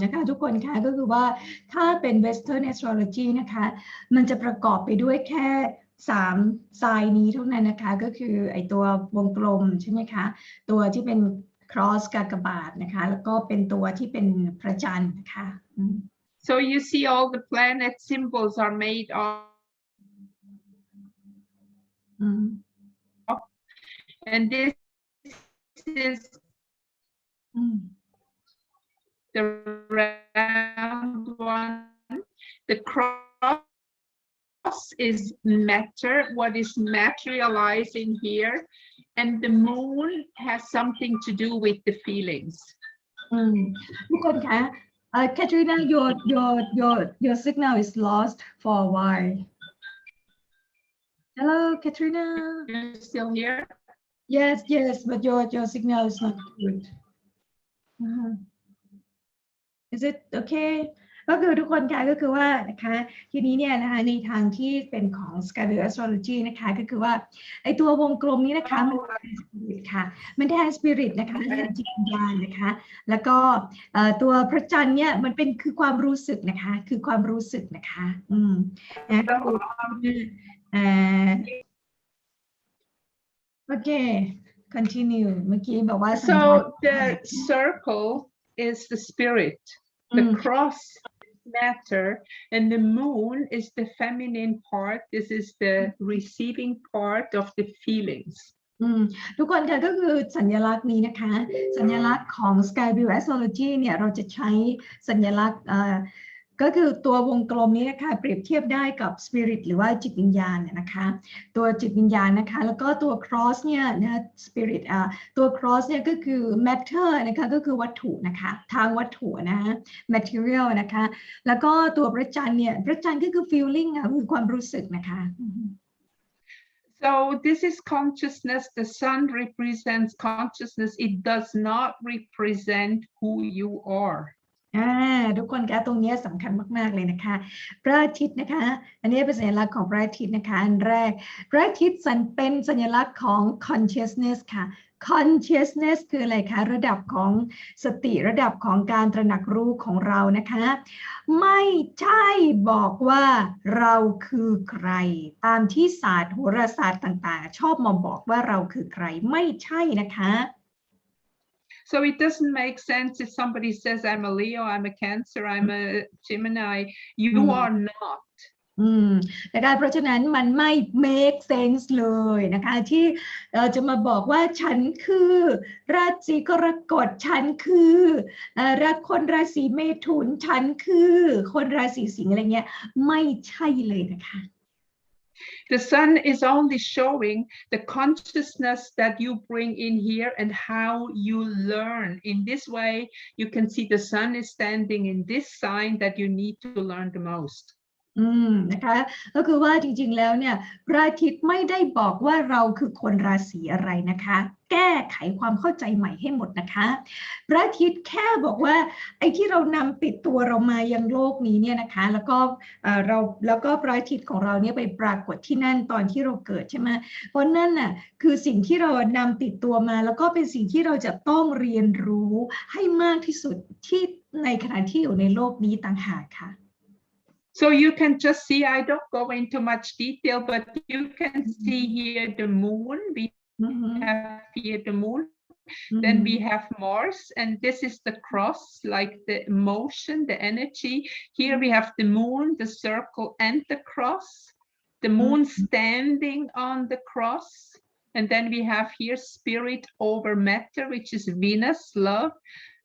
นะคะทุกคนคะก็คือว่าถ้าเป็น Western Astrology นะคะมันจะประกอบไปด้วยแค่3 sign นี้เท่านั้นนะคะก็คือไอตัววงกลมใช่ไหมคะตัวที่เป็น cross กากบาทนะคะแล้วก็เป็นตัวที่เป็นพระจันทร์นะคะSo you see all the planet symbols are made of and this is the round one. The cross is matter, what is materializing here, and the moon has something to do with the feelings. ทุกคนคะ Katharina, your signal is lost for a while. Hello, Katharina. You're still here? Yes, but your signal is not good. Is it okay? ก็คือทุกคนค่ะก็คือว่านะคะทีนี้เนี่ยนะคะในทางที่เป็นของ SkyView Astrology นะคะก็คือว่าไอตัววงกลมนี้นะคะมันแทนสปิริตค่ะมันแทนสปิริตนะคะแทนจิตวิญญาณนะคะแล้วก็ตัวพระจันทร์เนี่ยมันเป็นคือความรู้สึกนะคะคือความรู้สึกนะคะนะก็คือโอเค continue เมื่อกี้บอกว่า So the circle is the spirit, the cross is matter, and the moon is the feminine part. This is the receiving part of the feelings. ทุกคนค่ะก็คือสัญลักษณ์นี้นะคะสัญลักษณ์ของ SkyView Astrology เนี่ยเราจะใช้สัญลักษณ์ก็คือตัววงกลมนี้นะคะเปรียบเทียบได้กับ Spirit หรือว่าจิตวิญญาณนะคะตัวจิตวิญญาณนะคะแล้วก็ตัว Cross เนี่ยนะ Spirit ตัว Cross เนี่ยก็คือ Matter นะคะก็คือวัตถุนะคะทางวัตถุนะคะ Material นะคะแล้วก็ตัวพระจันทร์เนี่ยพระจันทร์ก็คือ Feeling คือความรู้สึกนะคะ So this is consciousness. The sun represents consciousness. It does not represent who you are. ทุกคนคะตรงนี้สำคัญมากๆเลยนะคะพระอาทิตย์นะคะอันนี้เป็นสัญลักษณ์ของพระอาทิตย์นะคะอันแรกพระอาทิตย์เป็นสัญลักษณ์ของ consciousness ค่ะ consciousness คืออะไรคะระดับของสติระดับของการตระหนักรู้ของเรานะคะไม่ใช่บอกว่าเราคือใครตามที่ศาสตร์โหราศาสตร์ต่างๆชอบมาบอกว่าเราคือใครไม่ใช่นะคะ So it doesn't make sense if somebody says I'm a Leo, I'm a Cancer, I'm a Gemini. You are not. นะคะเพราะฉะนั้นมันไม่ make sense เลยนะคะที่จะมาบอกว่าฉันคือราศีกรกฎฉันคือคนราศีเมถุนฉันคือคนราศีสิงห์อะไรเงี้ยไม่ใช่เลยนะคะ The sun is only showing the consciousness that you bring in here and how you learn. In this way, you can see the sun is standing in this sign that you need to learn the most. นะคะก็คือว่าจริงๆแล้วเนี่ยพระอาทิตย์ไม่ได้บอกว่าเราคือคนราศีอะไรนะคะแก้ไขความเข้าใจใหม่ให้หมดนะคะพระอาทิตย์แค่บอกว่าไอ้ที่เรานำติดตัวเรามายังโลกนี้เนี่ยนะคะแล้วก็พระอาทิตย์ของเราเนี่ยไปปรากฏที่นั่นตอนที่เราเกิดใช่ไหมเพราะนั่นน่ะคือสิ่งที่เรานำติดตัวมาแล้วก็เป็นสิ่งที่เราจะต้องเรียนรู้ให้มากที่สุดที่ในขณะที่อยู่ในโลกนี้ต่างหากค่ะ So you can just see, I don't go into much detail, but you can see here the moon. We have here the moon. Then we have Mars, and this is the cross, like the emotion, the energy. Here we have the moon, the circle, and the cross. The moon standing on the cross. And then we have here spirit over matter, which is Venus, love.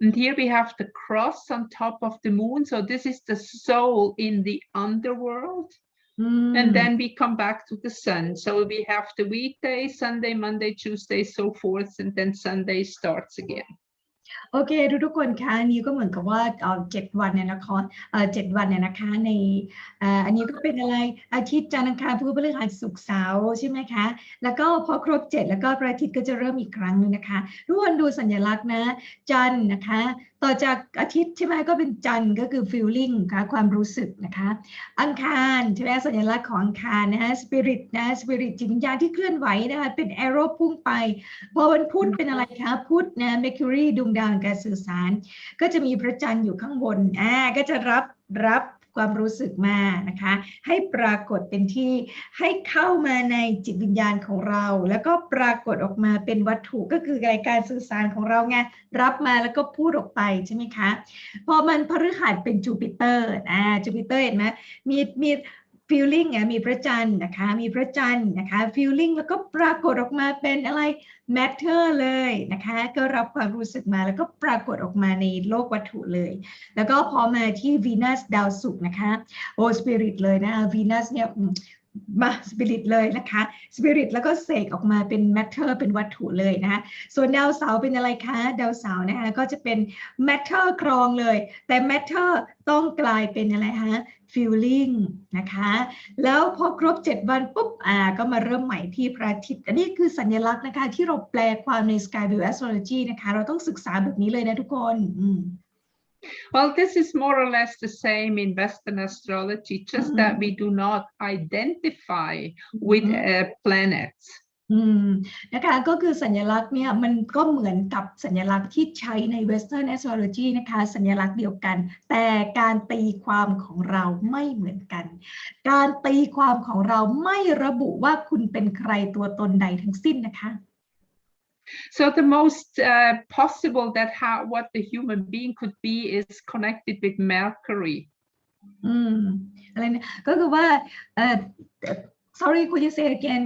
And here we have the cross on top of the moon. So this is the soul in the underworld. And then we come back to the sun. So we have the weekday, Sunday, Monday, Tuesday, so forth. And then Sunday starts again. โอเคทุกคนคะอันนี้ก็เหมือนกับว่า7 วันเนี่ยนะคะ7 วันเนี่ยนะคะในอันนี้ก็เป็นอะไรอาทิตย์จันทร์อังคารพุธพฤหัสศุกร์เสาร์ใช่ไหมคะแล้วก็พอครบ7แล้วก็พระอาทิตย์ก็จะเริ่มอีกครั้งนึงนะคะทุกคนดูสัญลักษณ์นะจันทร์นะคะต่อจากอาทิตย์ใช่ไหมก็เป็นจันทร์ก็คือ feeling ค่ะความรู้สึกนะคะอังคารใช่ไหมสัญลักษณ์ของอังคารนะคะ spirit นะ spirit จิตวิญญาณที่เคลื่อนไหวนะคะเป็น arrow พุ่งไปพอวันพุธเป็นอะไรคะพุธนะ mercury ดวงดาวการสื่อสารก็จะมีพระจันทร์อยู่ข้างบนก็จะรับความรู้สึกมานะคะให้ปรากฏเป็นที่ให้เข้ามาในจิตวิญญาณของเราแล้วก็ปรากฏออกมาเป็นวัตถุก็คือการสื่อสารของเราไงรับมาแล้วก็พูดออกไปใช่ไหมคะพอมันพฤหัสเป็นจูปิเตอร์จูปิเตอร์เห็นไหมมีfeeling มีพระจันทร์นะคะมีพระจันทร์นะคะ feeling แล้วก็ปรากฏออกมาเป็นอะไร matter เลยนะคะก็รับความรู้สึกมาแล้วก็ปรากฏออกมาในโลกวัตถุเลยแล้วก็พอมาที่ Venus ดาวศุกร์นะคะโอ้ spirit เลยนะ Venus เนี่ยมา spirit เลยนะคะ spirit แล้วก็เสกออกมาเป็น matter เป็นวัตถุเลยนะคะส่วนดาวเสาร์เป็นอะไรคะดาวเสาร์นะคะก็จะเป็น matter ครองเลยแต่ matter ต้องกลายเป็นอะไรฮะ feeling นะคะแล้วพอครบ7 วันปุ๊บก็มาเริ่มใหม่ที่พระอาทิตย์อันนี้คือสัญลักษณ์นะคะที่เราแปลความใน SkyView Astrology นะคะเราต้องศึกษาแบบนี้เลยนะทุกคน Well, this is more or less the same in Western astrology, just that we do not identify with planets. นะคะก็คือสัญลักษณ์เนี่ยมันก็เหมือนกับสัญลักษณ์ที่ใช้ใน Western Astrology นะคะสัญลักษณ์เดียวกันแต่การตีความของเราไม่เหมือนกันการตีความของเราไม่ระบุว่าคุณเป็นใครตัวตนใดทั้งสิ้นนะคะ So the most possible that what the human being could be is connected with Mercury. อะไรนะก็คือว่าsorry could you say again?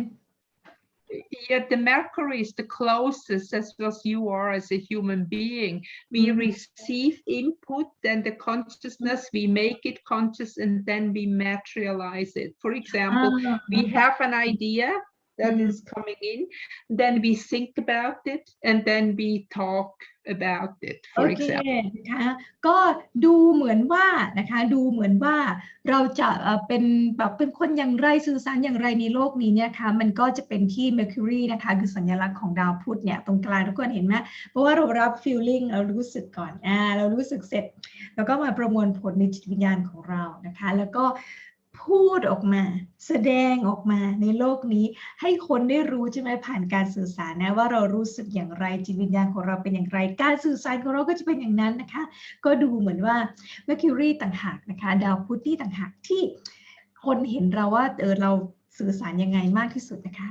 Yeah, the Mercury is the closest as well as you are as a human being. We receive input and the consciousness, we make it conscious and then we materialize it. For example, we have an idea that is coming in, then we think about it and then we talk about it, for example. นะคะก็ดูเหมือนว่านะคะดูเหมือนว่าเราจะเป็นแบบเป็นคนอย่างไรสื่อสารอย่างไรในโลกนี้เนี่ยค่ะมันก็จะเป็นที่ Mercury นะคะคือสัญลักษณ์ของดาวพุธเนี่ยตรงกลางทุกคนเห็นไหมเพราะว่าเรารับ feeling เรารู้สึกก่อนเรารู้สึกเสร็จแล้วก็มาประมวลผลในจิตวิญญาณของเรานะคะแล้วก็พูดออกมาแสดงออกมาในโลกนี้ให้คนได้รู้ใช่ไหมผ่านการสื่อสารนะว่าเรารู้สึกอย่างไรจิตวิญญาณของเราเป็นอย่างไรการสื่อสารของเราก็จะเป็นอย่างนั้นนะคะก็ดูเหมือนว่า Mercury ต่างหากนะคะดาวพุธที่ต่างหากที่คนเห็นเราว่าเราสื่อสารยังไงมากที่สุดนะคะ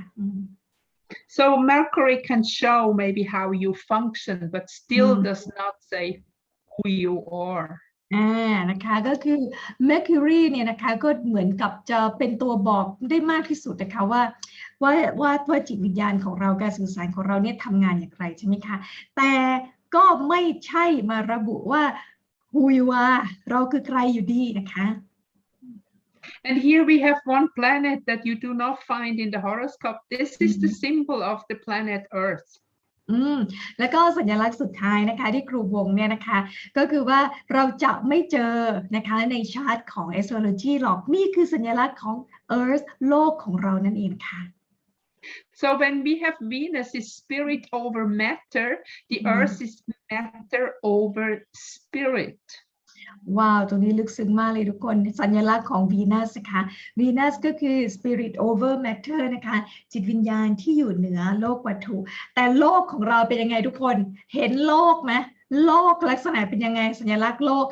So Mercury can show maybe how you function but still does not say who you areนะคะก็คือ Mercury เนี่ยนะคะก็เหมือนกับจะเป็นตัวบอกได้มากที่สุดนะคะว่าจิตวิญญาณของเราการสื่อสารของเราเนี่ยทำงานอย่างไรใช่ไหมคะแต่ก็ไม่ใช่มาระบุว่า who you are เราคือใครอยู่ดีนะคะ And here we have one planet that you do not find in the horoscope. This is the symbol of the planet Earth. แล้วก็สัญลักษณ์สุดท้ายนะคะที่ครูวงเนี่ยนะคะก็คือว่าเราจะไม่เจอนะคะในชาร์ตของ astrology หรอกนี่คือสัญลักษณ์ของ Earth โลกของเรานั่นเองค่ะ So when we have Venus is spirit over matter, the Earth is matter over spirit. ว้าวตรงนี้ลึกซึ้งมากเลยทุกคนสัญลักษณ์ของ Venus นะคะ Venus ก็คือ Spirit over Matter นะคะจิตวิญญาณที่อยู่เหนือโลกวัตถุแต่โลกของเราเป็นยังไงทุกคนเห็นโลกไหมโลกลักษณะเป็นยังไงสัญลักษณ์โลก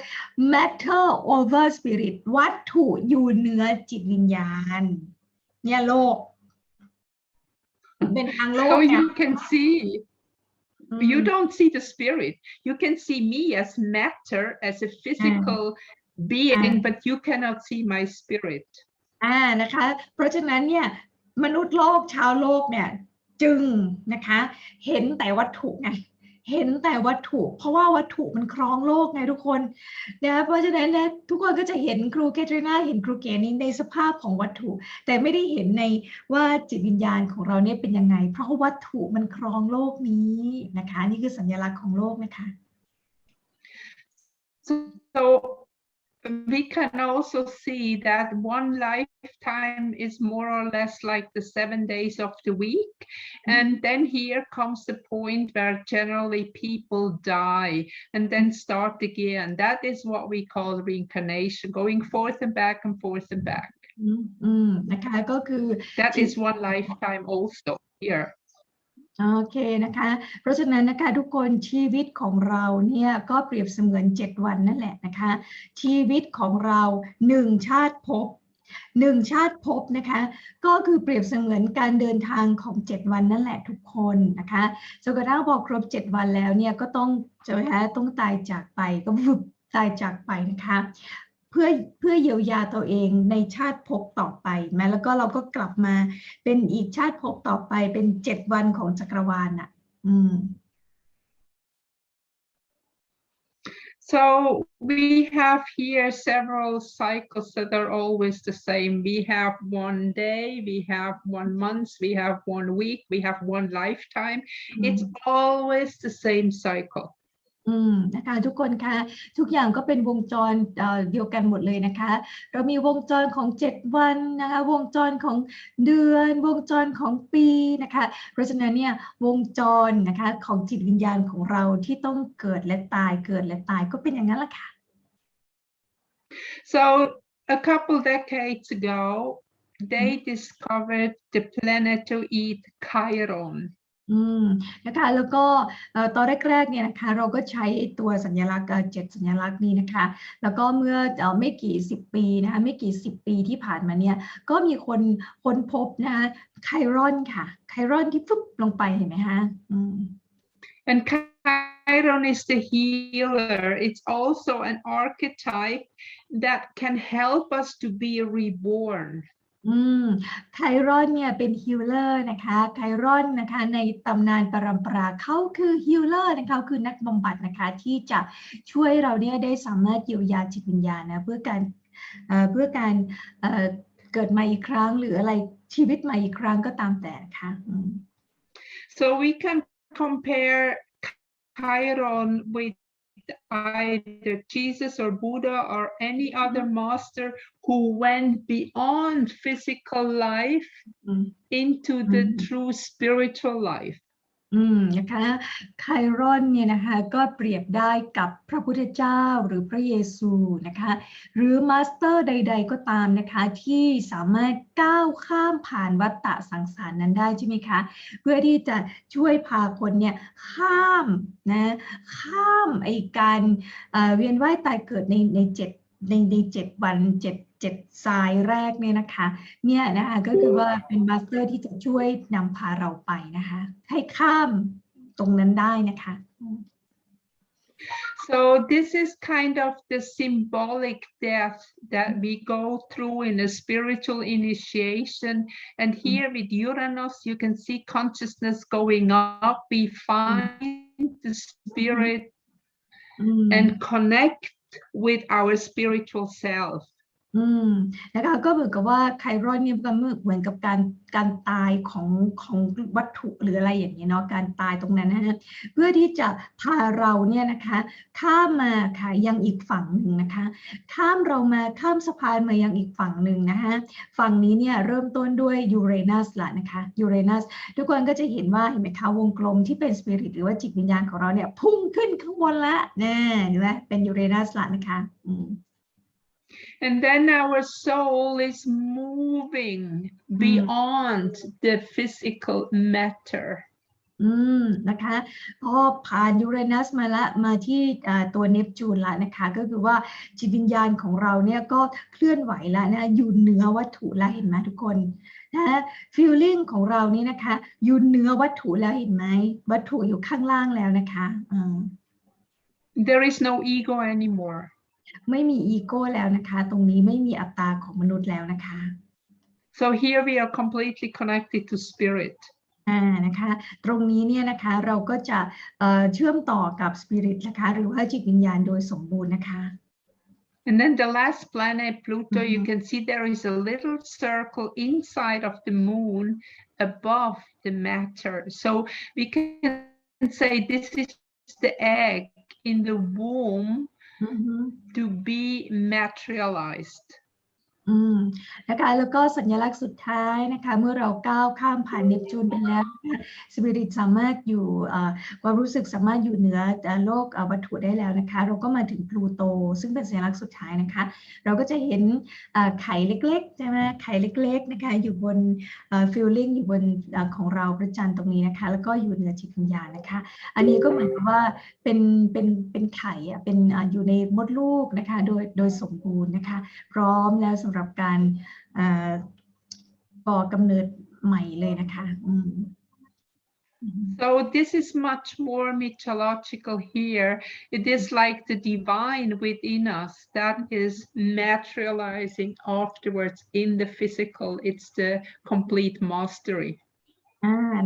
Matter over Spirit วัตถุอยู่เหนือจิตวิญญาณเนี่ยโลกเป็นทางโลก So you can see.You don't see the spirit. You can see me as matter, as a physical being, but you cannot see my spirit. นะคะเพราะฉะนั้นเนี่ยมนุษย์โลกชาวโลกเนี่ยจึงนะคะเห็นแต่วัตถุไงเห็นแต่วัตถุเพราะว่าวัตถุมันครองโลกไงทุกคนนะเพราะฉะนั้นเนี่ยทุกคนก็จะเห็นครูแคทรีนาเห็นครูเก๋นี้ในสภาพของวัตถุแต่ไม่ได้เห็นในว่าจิตวิญญาณของเราเนี่ยเป็นยังไงเพราะวัตถุมันครองโลกนี้นะคะนี่คือสัญลักษณ์ของโลกนะคะ So we can also see that one lifetime is more or less like the 7 days of the week. And then here comes the point where generally people die and then start again. That is what we call reincarnation, going forth and back and forth and back. นะคะก็คือ That is one lifetime also here.โอเคนะคะเพราะฉะนั้นนะคะทุกคนชีวิตของเราเนี่ยก็เปรียบเสมือน7วันนั่นแหละนะคะชีวิตของเรา1ชาติภพ1ชาติภพนะคะก็คือเปรียบเสมือนการเดินทางของ7วันนั่นแหละทุกคนนะคะจนกระทั่งพอครบ7วันแล้วเนี่ยก็ต้องต้องตายจากไปก็ตายจากไปนะคะเพื่อเยียวยาตัวเองในชาติภพต่อไปแม้แล้วก็เราก็กลับมาเป็นอีกชาติภพต่อไปเป็น7วันของจักรวาลน่ะSo we have here several cycles that are always the same. We have one day, we have 1 month, we have 1 week, we have one lifetime. It's always the same cycle. นะคะทุกคนคะทุกอย่างก็เป็นวงจรเดียวกันหมดเลยนะคะเรามีวงจรของ7วันนะคะวงจรของเดือนวงจรของปีนะคะเพราะฉะนั้นเนี่ยวงจรนะคะของจิตวิญญาณของเราที่ต้องเกิดและตายเกิดและตายก็เป็นอย่างนั้นแหละค่ะ So a couple decades ago they discovered the planetoid Chironนะคะแล้วก็ตอนแรกๆเนี่ยนะคะเราก็ใช้ตัวสัญลักษณ์7สัญลักษณ์นี้นะคะแล้วก็เมื่อไม่กี่10 ปีนะคะไม่กี่10 ปีที่ผ่านมาเนี่ยก็มีคนค้นพบนะคะไครอนค่ะไครอนที่ฟึบลงไปเห็นไหมคะAnd Chiron is the healer. It's also an archetype that can help us to be reborn. ไครอนเนี่ยเป็นฮีลเลอร์นะคะไครอนนะคะในตำนานปรัมปราเขาคือฮีลเลอร์นะคะคือนักบำบัดนะคะที่จะช่วยเราเนี่ยได้สามารถเยียวยาจิตวิญญาณนะเพื่อการเกิดใหม่อีกครั้งหรืออะไรชีวิตใหม่อีกครั้งก็ตามแต่นะคะ So we can compare Chiron with either Jesus or Buddha or any other master who went beyond physical life into the true spiritual life. นะคะไครอนเนี่ยนะคะก็เปรียบได้กับพระพุทธเจ้าหรือพระเยซูนะคะหรือมาสเตอร์ใดๆก็ตามนะคะที่สามารถก้าวข้ามผ่านวัฏฏะสังสารนั้นได้ใช่ไหมคะเพื่อที่จะช่วยพาคนเนี่ยข้ามไอ้การเวียนว่ายตายเกิดใน7วัน7ทรายแรกเนี่ยนะคะเนี่ยนะคะก็คือว่าเป็นมาสเตอร์ที่จะช่วยนำพาเราไปนะคะให้ข้ามตรงนั้นได้นะคะ So this is kind of the symbolic death that we go through in a spiritual initiation. And here with Uranus, you can see consciousness going up. We find the spirit and connect with our spiritual self. นะคะก็เหมือนกับว่าไครอนเนี่ยก็เหมือนกับการตายของวัตถุหรืออะไรอย่างนี้เนาะการตายตรงนั้นนะฮะเพื่อที่จะพาเราเนี่ยนะคะข้ามมาค่ะยังอีกฝั่งหนึ่งนะคะข้ามสะพานมายังอีกฝั่งหนึ่งนะคะฝั่งนี้เนี่ยเริ่มต้นด้วยยูเรนัสละนะคะยูเรนัสทุกคนก็จะเห็นว่าเห็นไหมคะวงกลมที่เป็นสปิริตหรือว่าจิตวิญญาณของเราเนี่ยพุ่งขึ้นข้างบนละเห็นไหมเป็นยูเรนัสละนะคะAnd then our soul is moving beyond the physical matter. นะคะพอผ่านยูเรนัสมาที่ตัวเนปจูนละนะคะก็คือว่าจิตวิญญาณของเราเนี่ยก็เคลื่อนไหวแล้วนะอยู่เหนือวัตถุแล้วเห็นไหมทุกคนนะฟีลลิ่งของเรานี่นะคะอยู่เหนือวัตถุแล้วเห็นไหมวัตถุอยู่ข้างล่างแล้วนะคะ There is no ego anymore.ไม่มีอีโก้แล้วนะคะตรงนี้ไม่มีอัตตาของมนุษย์แล้วนะคะ So here we are completely connected to spirit. นะคะตรงนี้เนี่ยนะคะเราก็จะเชื่อมต่อกับสปิริตนะคะหรือว่าจิตวิญญาณโดยสมบูรณ์นะคะ And then the last planet, Pluto, you can see there is a little circle inside of the moon above the matter. So we can say this is the egg in the womb.To be materialized. นะคะแล้วก็สัญลักษณ์สุดท้ายนะคะเมื่อเราก้าวข้ามผ่านเนปจูนไปแล้วสปิริตสามารถอยู่ความรู้สึกสามารถอยู่เหนือโลกวัตถุได้แล้วนะคะเราก็มาถึงพลูโตซึ่งเป็นสัญลักษณ์สุดท้ายนะคะเราก็จะเห็นไข่เล็กๆใช่ไหมไข่เล็กๆนะคะอยู่บนฟีลลิ่งอยู่บนของเราพระจันทร์ตรงนี้นะคะแล้วก็อยู่เหนือจิตวิญญาณนะคะอันนี้ก็เหมือนกับว่าเป็นไข่เป็นอยู่ในมดลูกนะคะโดยสมบูรณ์นะคะพร้อมแล้วสำหรับการก่อกำเนิดใหม่เลยนะคะ So this is much more mythological here. It is like the divine within us that is materializing afterwards in the physical. It's the complete mastery.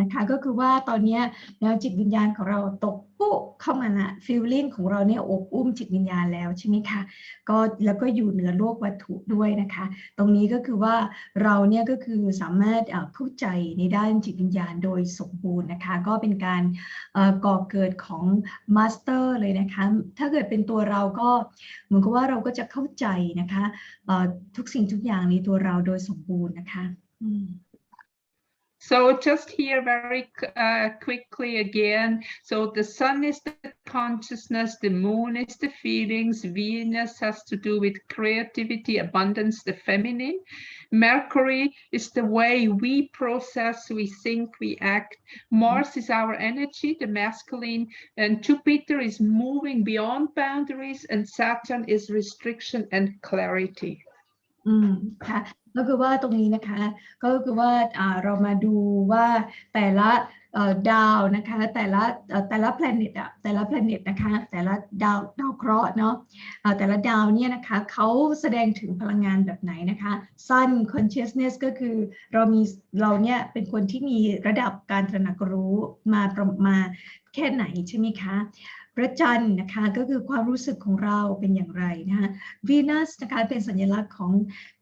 นะคะก็คือว่าตอนนี้แล้วจิตวิญญาณของเราตกปุ๊บเข้ามาละฟีลลิ่งของเราเนี่ยอบอุ้มจิตวิญญาณแล้วใช่ไหมคะก็แล้วก็อยู่เหนือโลกวัตถุด้วยนะคะตรงนี้ก็คือว่าเราเนี่ยก็คือสามารถเข้าใจในด้านจิตวิญญาณโดยสมบูรณ์นะคะก็เป็นการก่อเกิดของมาสเตอร์เลยนะคะถ้าเกิดเป็นตัวเราก็เหมือนกับว่าเราก็จะเข้าใจนะคะทุกสิ่งทุกอย่างในตัวเราโดยสมบูรณ์นะคะSo just here very quickly again. So the sun is the consciousness, the moon is the feelings, Venus has to do with creativity, abundance, the feminine. Mercury is the way we process, we think, we act. Mars is our energy, the masculine, and Jupiter is moving beyond boundaries, and Saturn is restriction and clarity. ค่ะก็คือว่าตรงนี้นะคะก็คือว่าเรามาดูว่าแต่ละดาวนะคะแต่ละ planet แต่ละ planet นะคะแต่ละดาวเคราะห์เนาะแต่ละดาวเนี่ยนะคะเขาแสดงถึงพลังงานแบบไหนนะคะ Sun consciousness ก็คือเราเนี่ยเป็นคนที่มีระดับการตระหนักรู้มาแค่ไหนใช่ไหมคะพระจันทร์นะคะก็คือความรู้สึกของเราเป็นอย่างไรนะคะวีนัสนะคะเป็นสัญลักษณ์ของ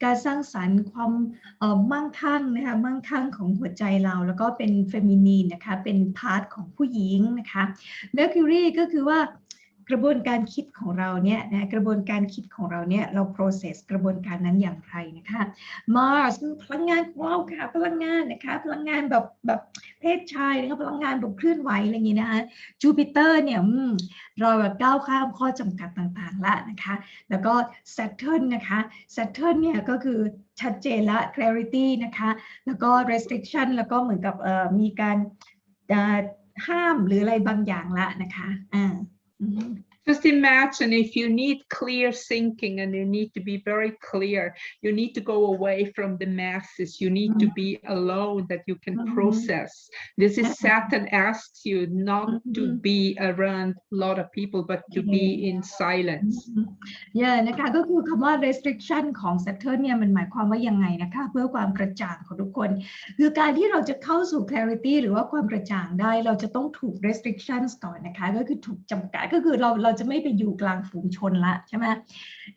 การสร้างสรรค์ความมั่งคั่งนะคะมั่งคั่งของหัวใจเราแล้วก็เป็นเฟมินีนนะคะเป็นพาร์ทของผู้หญิงนะคะเมอร์คิวรีก็คือว่ากระบวนการคิดของเราเนี่ยนะกระบวนการคิดของเราเนี่ยเรา process กระบวนการนั้นอย่างไรนะคะ Mars พลังงานของเราค่ะพลังงานนะคะพลังงานแบบเพศชายนะคะพลังงานแบบเคลื่อนไหวอะไรอย่างนี้นะคะ Jupiter เนี่ยเราแบบก้าวข้ามข้อจำกัดต่างๆละนะคะแล้วก็ Saturn นะคะ Saturn เนี่ยก็คือชัดเจนละ clarity นะคะแล้วก็ restriction แล้วก็เหมือนกับมีการห้ามหรืออะไรบางอย่างละนะคะJust imagine if you need clear thinking and you need to be very clear, you need to go away from the masses, you need to be alone that you can process. This is Saturn asks you not to be around a lot of people, but to be in silence. นะคะก็คือคำว่า restriction ของ Saturn เนี่ยมันหมายความว่ายังไงนะคะเพื่อความกระจ่างของทุกคนคือการที่เราจะเข้าสู่ clarity หรือว่าความกระจ่างได้เราจะต้องถูก restrictions ก่อนนะคะก็คือถูกจำกัดก็คือเราจะไม่ไปอยู่กลางฝูงชนละใช่ไหม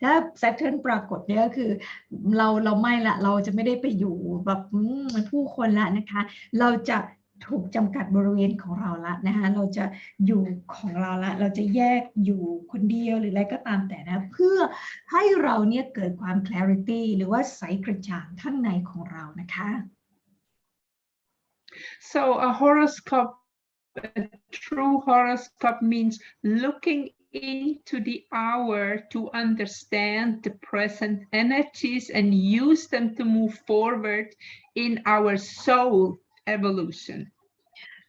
ถ้า Saturn ปรากฏเนี่ยก็คือเราไม่ละเราจะไม่ได้ไปอยู่แบบผู้คนละนะคะเราจะถูกจำกัดบริเวณของเราละนะคะเราจะอยู่ของเราละเราจะแยกอยู่คนเดียวหรืออะไรก็ตามแต่นะเพื่อให้เราเนี่ยเกิดความ clarity หรือว่าใสกระจ่างข้างในของเรานะคะ So a horoscope, a true horoscope means looking into the hour to understand the present energies and use them to move forward in our soul evolution.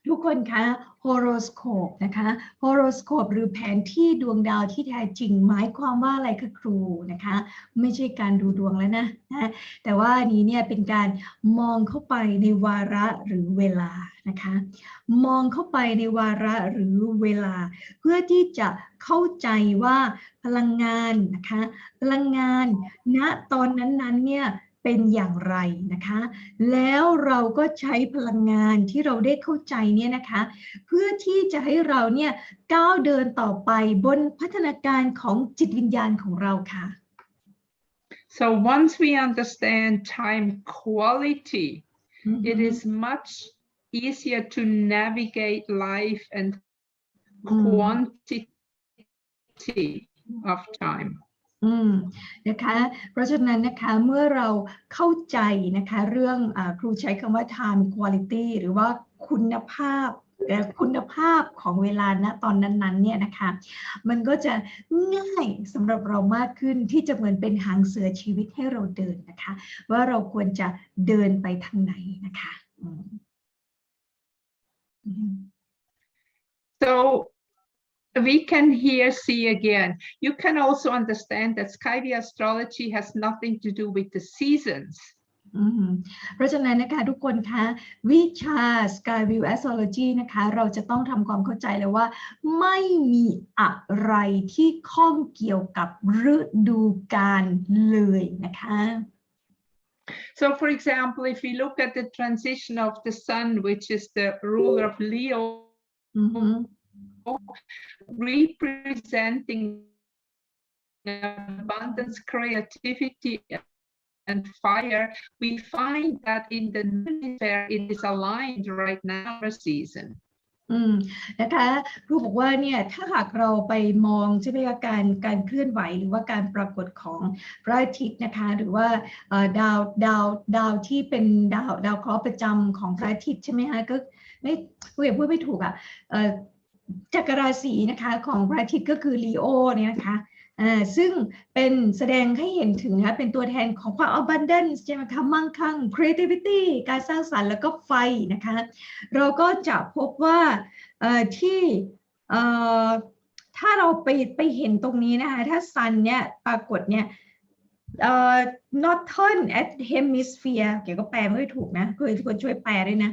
ทุกคนคะโฮโรสโคปนะคะโฮโรสโคปหรือแผนที่ดวงดาวที่แท้จริงหมายความว่าอะไรคะครูนะคะไม่ใช่การดูดวงแล้วนะแต่ว่านี้เนี่ยเป็นการมองเข้าไปในวาระหรือเวลานะคะมองเข้าไปในวาระหรือเวลาเพื่อที่จะเข้าใจว่าพลังงานนะคะพลังงานณตอนนั้นๆเนี่ยเป็นอย่างไรนะคะแล้วเราก็ใช้พลังงานที่เราได้เข้าใจเนี่ยนะคะเพื่อที่จะให้เราเนี่ยก้าวเดินต่อไปบนพัฒนาการของจิตวิญญาณของเราค่ะ So once we understand time quality, it is much easier to navigate life and quantity of time. นะคะเพราะฉะนั้นนะคะเมื่อเราเข้าใจนะคะเรื่องครูใช้คำว่า time quality หรือว่าคุณภาพของเวลาณตอนนั้นๆเนี่ยนะคะมันก็จะง่ายสำหรับเรามากขึ้นที่จะเหมือนเป็นหางเสือชีวิตให้เราเดินนะคะว่าเราควรจะเดินไปทางไหนนะคะ So we can here see again, you can also understand that SkyView Astrology has nothing to do with the seasons. เพราะฉะนั้นนะคะทุกคนคะวิชา SkyView Astrology นะคะเราจะต้องทำความเข้าใจเลยว่าไม่มีอะไรที่ข้องเกี่ยวกับฤดูกาลเลยนะคะ So for example, if we look at the transition of the sun, which is the ruler of Leo, representing abundance, creativity, and fire, we find that in the hemisphere it is aligned right now for season. นะคะครูบอกว่าเนี่ยถ้าหากเราไปมองใช่ไหมคะการเคลื่อนไหวหรือว่าการปรากฏของพระอาทิตย์นะคะหรือว่าดาวที่เป็นดาวเคราะห์ประจำของพระอาทิตย์ใช่ไหมคะก็ไม่พูดไม่ถูกอ่ะจักรราศีนะคะของพระอาทิตย์ก็คือลีโอเนี่ยนะคะซึ่งเป็นแสดงให้เห็นถึงนะเป็นตัวแทนของความ abundance ใช่ไหมคะมั่งคั่ง creativity การสร้างสรรค์แล้วก็ไฟนะคะเราก็จะพบว่าที่ถ้าเราไปเห็นตรงนี้นะคะถ้า sun เนี่ยปรากฏเนี่ยnorthern hemisphere เกี่ยวกับแปลไม่ถูกนะเคยทุกคนช่วยแปลด้วยนะ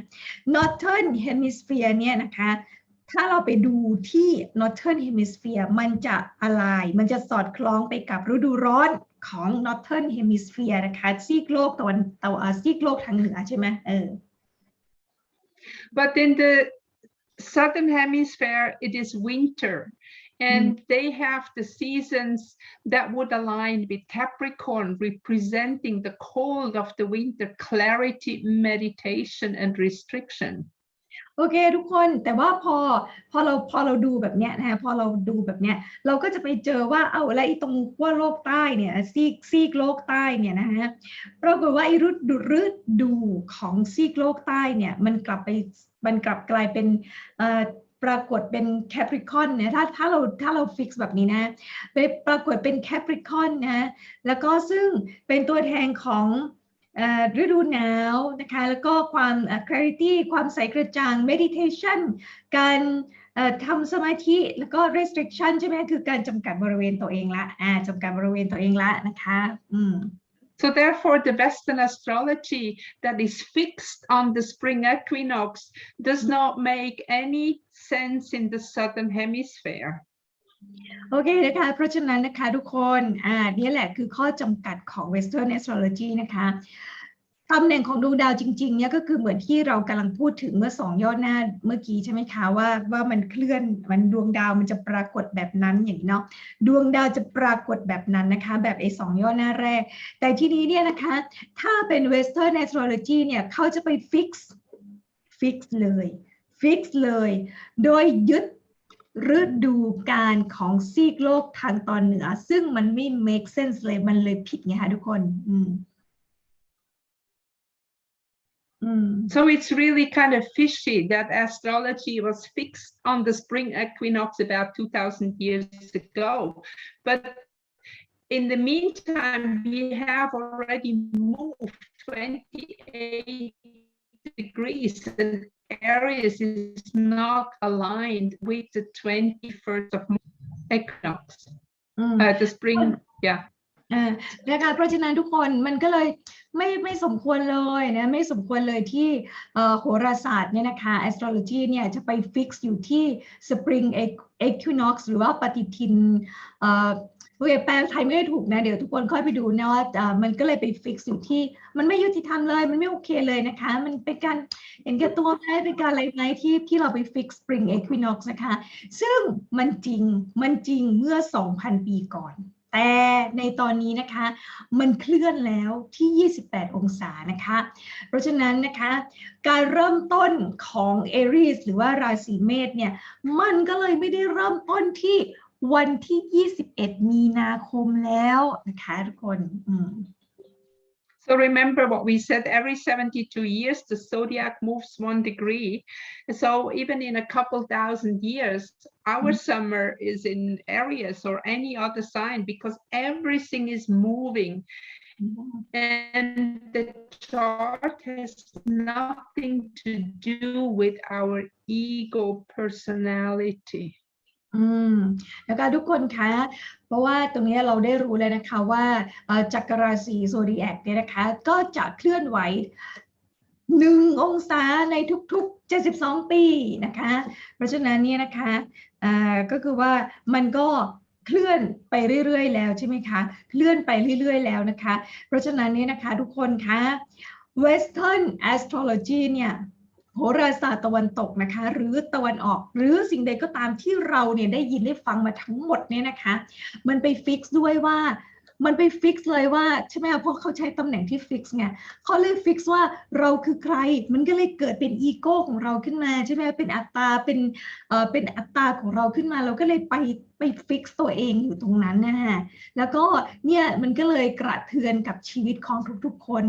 northern hemisphere เนี่ยนะคะถ้าเราไปดูที่ northern hemisphere มันจะมันจะสอดคล้องไปกับฤดูร้อนของ northern hemisphere นะคะซีกโลกซีกโลกทางเหนือใช่ไหมBut in the southern hemisphere it is winter and they have the seasons that would align with Capricorn, representing the cold of the winter, clarity, meditation, and restriction. โอเคทุกคนแต่ว่าพอเราดูแบบเนี้ยนะคะพอเราดูแบบเนี้ยเราก็จะไปเจอว่าแล้วไอ้ตรงขั้วโลกใต้เนี่ยซีกโลกใต้เนี่ยนะฮะปรากฏว่าไอ้ฤดูของซีกโลกใต้เนี่ยมันกลับกลายเป็นปรากฏเป็นแคปริคอนเนี่ยถ้าเราฟิกซ์แบบนี้นะปรากฏเป็นแคปริคอนนะแล้วก็ซึ่งเป็นตัวแทนของฤดูหนาวนะคะแล้วก็ความ clarity ความใสกระจ่าง meditation การทำสมาธิแล้วก็ restriction ใช่ไหมคือการจำกัดบริเวณตัวเองละจำกัดบริเวณตัวเองละนะคะSo therefore the Western astrology that is fixed on the spring equinox does not make any sense in the southern hemisphere. โอเคนะคะเพราะฉะนั้นนะคะทุกคนนี่แหละคือข้อจำกัดของ Western Astrology นะคะตำแหน่งของดวงดาวจริงๆเนี่ยก็คือเหมือนที่เรากำลังพูดถึงเมื่อ2 ย่อหน้าเมื่อกี้ใช่ไหมคะว่ามันเคลื่อนดวงดาวมันจะปรากฏแบบนั้นอย่างนี้เนาะดวงดาวจะปรากฏแบบนั้นนะคะแบบ2 ย่อหน้าแรกแต่ทีนี้เนี่ยนะคะถ้าเป็น Western Astrology เนี่ยเขาจะไปฟิกซ์เลยโดยยึดฤดูกาลของซีกโลกทางตอนเหนือซึ่งมันไม่ make sense เลยมันเลยผิดไงคะทุกคนSo it's really kind of fishy that astrology was fixed on the spring equinox about 2,000 years ago. But in the meantime, we have already moved 28 degrees and Aries is not aligned with the 21st of equinox, the spring, yeah.นะคะเพราะฉะนั้นทุกคนมันก็เลยไม่สมควรเลยนะไม่สมควรเลยที่โหราศาสตร์เนี่ยนะคะ astrology เนี่ยจะไปฟิกซ์อยู่ที่ spring equinox หรือว่าปฏิทินแปลไทยไม่ได้ถูกนะเดี๋ยวทุกคนค่อยไปดูนะว่ามันก็เลยไปฟิกซ์อยู่ที่มันไม่ยุติธรรมเลยมันไม่โอเคเลยนะคะมันเป็นการเห็นแก่ตัวไหมเป็นการอะไรไหมที่เราไปฟิกซ์ spring equinox นะคะซึ่งมันจริงเมื่อ 2,000 ปีก่อนแต่ในตอนนี้นะคะมันเคลื่อนแล้วที่28 องศานะคะเพราะฉะนั้นนะคะการเริ่มต้นของ Aries หรือว่าราศีเมษเนี่ยมันก็เลยไม่ได้เริ่มต้นที่วันที่21 มีนาคมแล้วนะคะทุกคนSo remember what we said, every 72 years, the zodiac moves 1 degree. So even in a couple thousand years, our summer is in Aries or any other sign because everything is moving. And the chart has nothing to do with our ego personality. นะคะทุกคนคะเพราะว่าตรงนี้เราได้รู้แล้วนะคะว่าจักรราศีโซดีแอคเนี่ยนะคะก็จะเคลื่อนไหว1 องศาในทุกๆ72 ปีนะคะเพราะฉะนั้นเนี่ยนะคะก็คือว่ามันก็ เคลื่อนไปเรื่อยๆแล้วใช่ไหมคะเคลื่อนไปเรื่อยๆแล้วนะคะเพราะฉะนั้นเนี่ยนะคะทุกคนคะ Western Astrology เนี่ยโหราศาสตร์ตะวันตกนะคะหรือตะวันออกหรือสิ่งใดก็ตามที่เราเนี่ยได้ยินได้ฟังมาทั้งหมดเนี่ยนะคะมันไปฟิกซ์ด้วยว่ามันไปฟิกซ์เลยว่าใช่ไหมเพราะเขาใช้ตำแหน่งที่ฟิกซ์ไงเขาเลยฟิกซ์ว่าเราคือใครมันก็เลยเกิดเป็นอีโก้ของเราขึ้นมาใช่ไหมเป็นอัตตาเป็นอัตตาของเราขึ้นมาเราก็เลยไปฟิกซ์ตัวเองอยู่ตรงนั้นนะฮะแล้วก็เนี่ยมันก็เลยกระเทือนกับชีวิตของทุกๆคน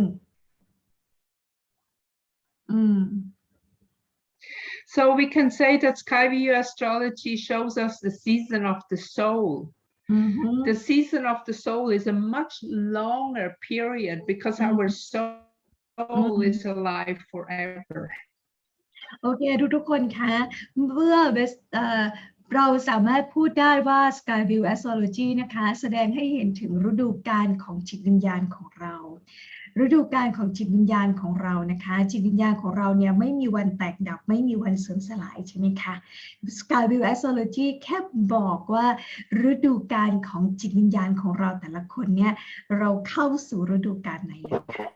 So we can say that SkyView Astrology shows us the season of the soul. The season of the soul is a much longer period because our soul is alive forever. โอเคทุกคนคะเมื่อเราสามารถพูดได้ว่า SkyView Astrology นะคะแสดงให้เห็นถึงฤดูกาลของจิตวิญญาณของเราฤดูกาลของจิตวิญญาณของเรานะคะจิตวิญญาณของเราเนี่ยไม่มีวันแตกดับไม่มีวันเสื่อมสลายใช่ไหมคะ SkyView Astrology แค่บอกว่าฤดูกาลของจิตวิญญาณของเราแต่ละคนเนี่ยเราเข้าสู่ฤดูกาลไหนแล้วค่ะ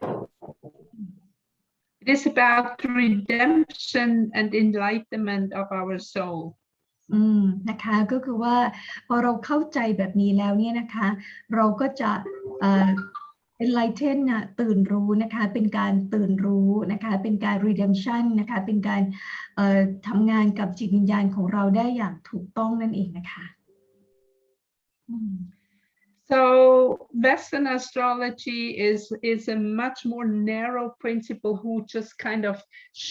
It is about redemption and enlightenment of our soul. นะคะก็คือว่าพอเราเข้าใจแบบนี้แล้วเนี่ยนะคะเราก็จะenlighten นะตื่นรู้นะคะเป็นการตื่นรู้นะคะเป็นการ redemption นะคะเป็นการทำงานกับจิตวิญญาณของเราได้อย่างถูกต้องนั่นเองนะคะ So Western astrology is a much more narrow principle who just kind of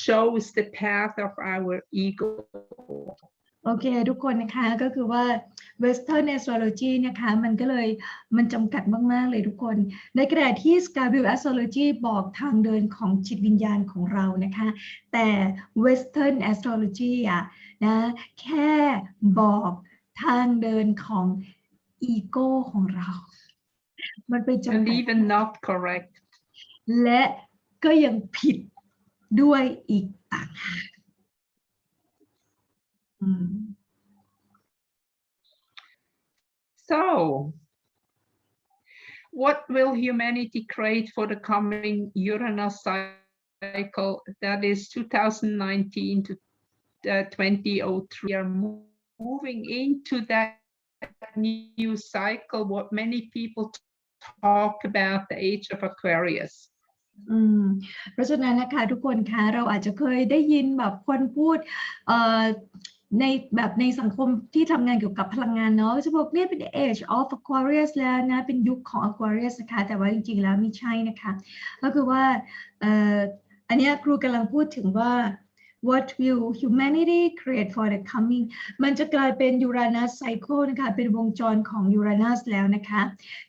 shows the path of our ego. โอเคทุกคนนะคะก็คือว่า Western Astrology นะคะมันจำกัดมากๆเลยทุกคนในขณะที่ SkyView Astrology บอกทางเดินของจิตวิญญาณของเรานะคะแต่ Western Astrology นะแค่บอกทางเดินของอีโก้ของเรามันไปจำกัด And even not correct และก็ยังผิดด้วยอีกต่างหาก So what will humanity create for the coming Uranus cycle that is 2019 to 2003? We are moving into that new cycle, what many people talk about, the age of Aquarius. เพราะฉะนั้นนะคะทุกคนคะเราอาจจะเคยได้ยินแบบคนพูดในสังคมที่ทำงานเกี่ยวกับพลังงานเนาะจะบอกเนี่ยเป็น age of Aquarius แล้วนะเป็นยุคของ Aquarius นะคะแต่ว่าจริงๆแล้วไม่ใช่นะคะก็คือว่าอันนี้ครูกำลังพูดถึงว่า what will humanity create for the coming มันจะกลายเป็น Uranus cycle นะคะเป็นวงจรของ Uranus แล้วนะคะ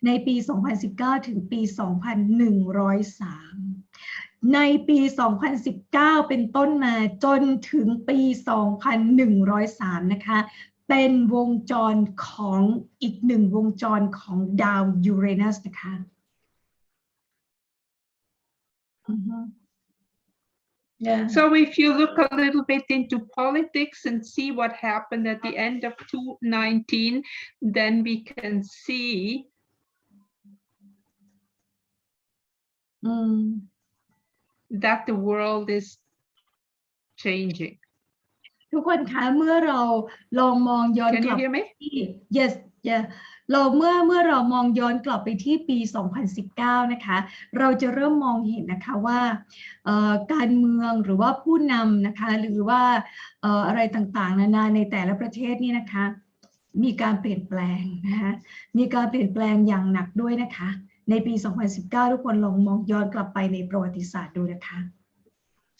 ในปี 2019 ถึงปี 2103 ในปี 2019 เป็นต้นมาจนถึงปี 2103 นะคะเป็นวงจรของอีกหนึ่งวงจรของดาวยูเรนัสนะคะYeah. So if you look a little bit into politics and see what happened at the end of 2019, then we can see that the world is changing. ทุกคนคะเมื่อเราลองมองย้อนกลับที่ yes yeah เมื่อเรามองย้อนกลับไปที่ปี 2019 นะคะเราจะเริ่มมองเห็นนะคะว่าการเมืองหรือว่าผู้นำนะคะหรือว่าอะไรต่างๆนานาในแต่ละประเทศนี่นะคะมีการเปลี่ยนแปลงนะคะมีการเปลี่ยนแปลงอย่างหนักด้วยนะคะในปี 2019 ทุกคนลองมองย้อนกลับไปในประวัติศาสตร์ดูนะคะ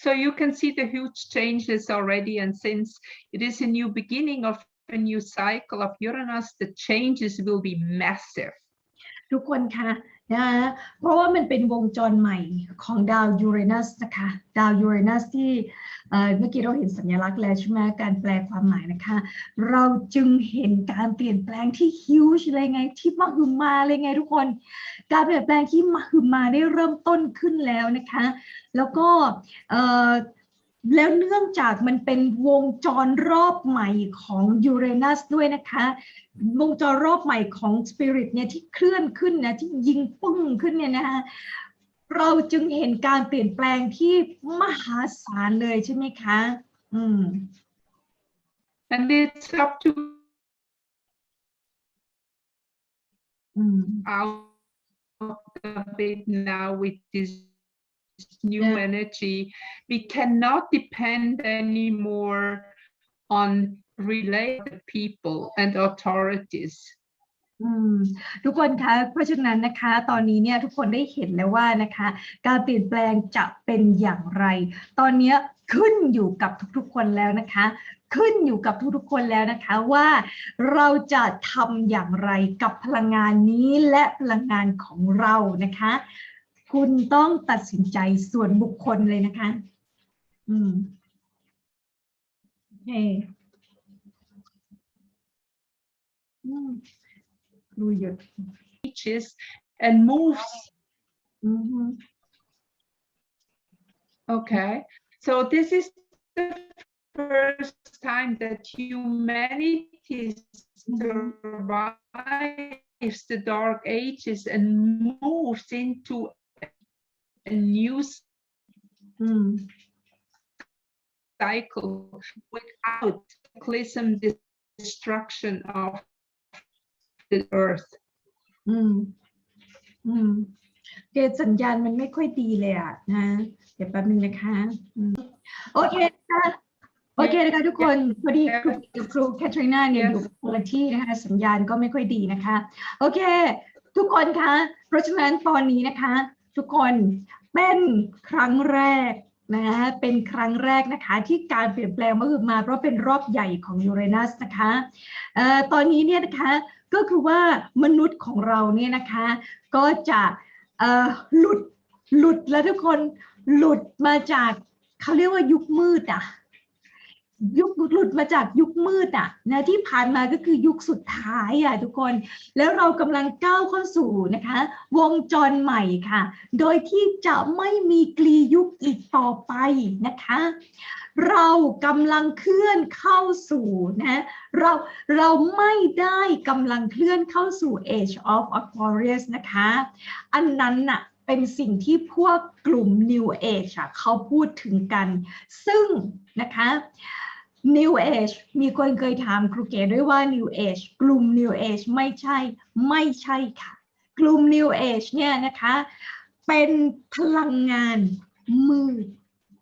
So you can see the huge changes already, and since it is a new beginning of a new cycle of Uranus, the changes will be massive. ทุกคนคะเพราะว่ามันเป็นวงจรใหม่ของดาวยูเรนัสนะคะดาวยูเรนัสที่เมื่อกี้เราเห็นสัญลักษณ์แล้วใช่ไหมการแปลความหมายนะคะเราจึงเห็นการเปลี่ยนแปลงที่ huge เลยไงที่มหึมาเลยไงทุกคนการเปลี่ยนแปลงที่มหึมาได้เริ่มต้นขึ้นแล้วนะคะแล้วก็ แล้วเนื่องจากมันเป็นวงจรรอบใหม่ของยูเรนัสด้วยนะคะวงจรรอบใหม่ของสปิริตเนี่ยที่เคลื่อนขึ้นนะที่ยิงปึ้งขึ้นเนี่ยนะคะเราจึงเห็นการเปลี่ยนแปลงที่มหาศาลเลยใช่ไหมคะAnd it's up to out of it now with this new energy. We cannot depend anymore on related people and authorities. ทุกคนคะเพราะฉะนั้นนะคะตอนนี้เนี่ยทุกคนได้เห็นแล้วว่านะคะการเปลี่ยนแปลงจะเป็นอย่างไรตอนนี้ขึ้นอยู่กับทุกๆคนแล้วนะคะขึ้นอยู่กับทุกๆคนแล้วนะคะว่าเราจะทำอย่างไรกับพลังงานนี้และพลังงานของเรานะคะคุณต้องตัดสินใจส่วนบุคคลเลยนะคะโอเคดูหยุด and moves. Okay, so this is the first time that humanity survives the dark ages and moves into a new cycle without cataclysm destruction of the earth. เกณฑ์สัญญาณมันไม่ค่อยดีเลยอ่ะนะเดี๋ยวแป๊บนึงนะคะโอเคค่ะโอเคนะคะทุกคนพอดีครูแคทรีนาเนี่ยอยู่คนละที่นะคะสัญญาณก็ไม่ค่อยดีนะคะโอเคทุกคนคะเพราะฉะนั้นตอนนี้นะคะทุกคนเป็นครั้งแรกนะเป็นครั้งแรกนะคะที่การเปลี่ยนแปลงมาเพราะเป็นรอบใหญ่ของยูเรนัสนะคะตอนนี้เนี่ยนะคะก็คือว่ามนุษย์ของเราเนี่ยนะคะก็จะหลุดแล้วทุกคนหลุดมาจากเขาเรียกว่ายุคมืดอ่ะหลุดมาจากยุคมืดอ่ะนะที่ผ่านมาก็คือยุคสุดท้ายอ่ะทุกคนแล้วเรากำลังก้าวเข้าสู่นะคะวงจรใหม่ค่ะโดยที่จะไม่มีกลียุคอีกต่อไปนะคะเรากำลังเคลื่อนเข้าสู่นะเราไม่ได้กำลังเคลื่อนเข้าสู่ Age of Aquarius นะคะอันนั้นน่ะเป็นสิ่งที่พวกกลุ่ม New Age เขาพูดถึงกันซึ่งนะคะ New Age มีคนเคยถามครูเก๋ด้วยว่า New Age กลุ่ม New Age ไม่ใช่ค่ะกลุ่ม New Age เนี่ยนะคะเป็นพลังงานมืด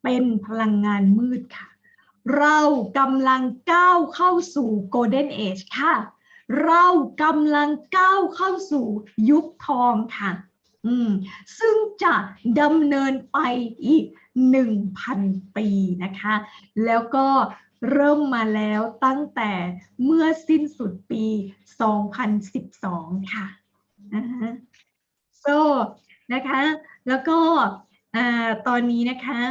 เป็นพลังงานมืดค่ะเรากำลังก้าวเข้าสู่ Golden Age ค่ะเรากำลังก้าวเข้าสู่ยุคทองค่ะซึ่งจะดำเนินไปอีก 1,000 ปีนะคะแล้วก็เริ่มมาแล้วตั้งแต่เมื่อสิ้นสุดปี 2012 ค่ะนะคะแล้วก็ตอนนี้นะคะ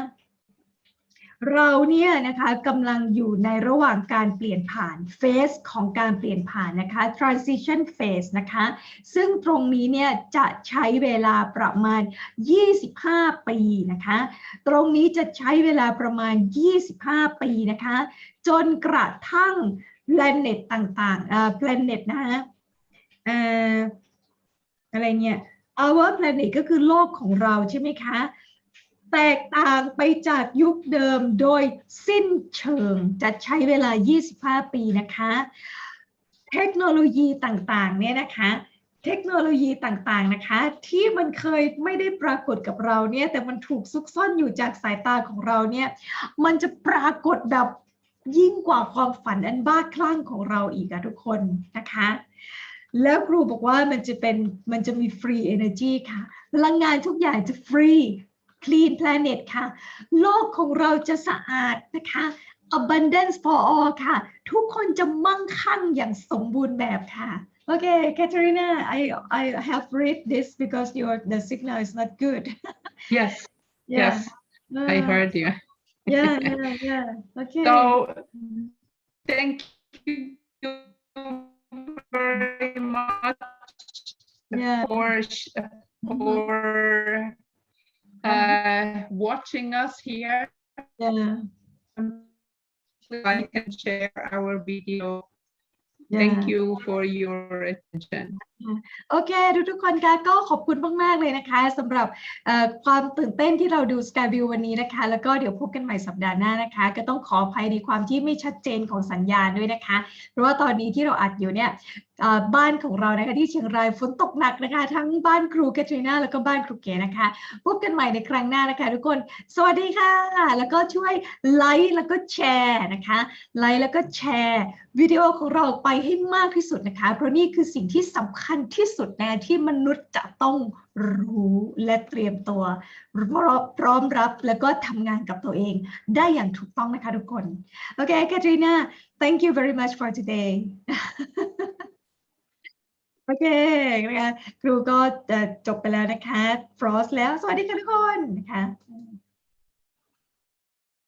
เราเนี่ยนะคะกำลังอยู่ในระหว่างการเปลี่ยนผ่านเฟสของการเปลี่ยนผ่านนะคะ transition phase นะคะซึ่งตรงนี้เนี่ยจะใช้เวลาประมาณ25 ปีนะคะตรงนี้จะใช้เวลาประมาณ25 ปีนะคะจนกระทั่ง planet ต่างๆplanet นะคะอะไรเนี่ย our planet ก็คือโลกของเราใช่ไหมคะแตกต่างไปจากยุคเดิมโดยสิ้นเชิงจะใช้เวลา25 ปีนะคะเทคโนโลยีต่างๆเนี่ยนะคะเทคโนโลยีต่างๆนะคะที่มันเคยไม่ได้ปรากฏกับเราเนี่ยแต่มันถูกซุกซ่อนอยู่จากสายตาของเราเนี่ยมันจะปรากฏแบบยิ่งกว่าความฝันอันบ้าคลั่งของเราอีกอะทุกคนนะคะแล้วครูบอกว่ามันจะมี free energy ค่ะพลังงานทุกอย่างจะ free clean planet ค่ะโลกของเราจะสะอาดนะคะ abundance for all ค่ะทุกคนจะมั่งคั่งอย่างสมบูรณ์แบบค่ะ Okay Katharina I have read this because the signal is not good yes I heard you yeah okay so thank you very much for watching us here like and share our video. Thank you for your attention. โอเคทุกคนคะก็ขอบคุณมากๆเลยนะคะสำหรับความตื่นเต้นที่เราดู SkyView วันนี้นะคะแล้วก็เดี๋ยวพบกันใหม่สัปดาห์หน้านะคะก็ต้องขออภัยในความที่ไม่ชัดเจนของสัญญาณด้วยนะคะเพราะว่าตอนนี้ที่เราอัดอยู่เนี่ยบ้านของเรานะคะที่เชียงรายฝนตกหนักนะคะทั้งบ้านครูแคทรีนาแล้วก็บ้านครูเก๋นะคะพบกันใหม่ในครั้งหน้านะคะทุกคนสวัสดีค่ะแล้วก็ช่วยไลค์แล้วก็แชร์นะคะไลค์แล้วก็แชร์วิดีโอของเราไปให้มากที่สุดนะคะเพราะนี่คือสิ่งที่สำคัญที่สุดนะที่มนุษย์จะต้องรู้และเตรียมตัวพร้อมรับแล้วก็ทำงานกับตัวเองได้อย่างถูกต้องนะคะทุกคนโอเค Katharina thank you very much for today โอเคนะคะครูก็จบไปแล้วนะคะ Frost แล้วสวัสดีค่ะทุกคนนะคะ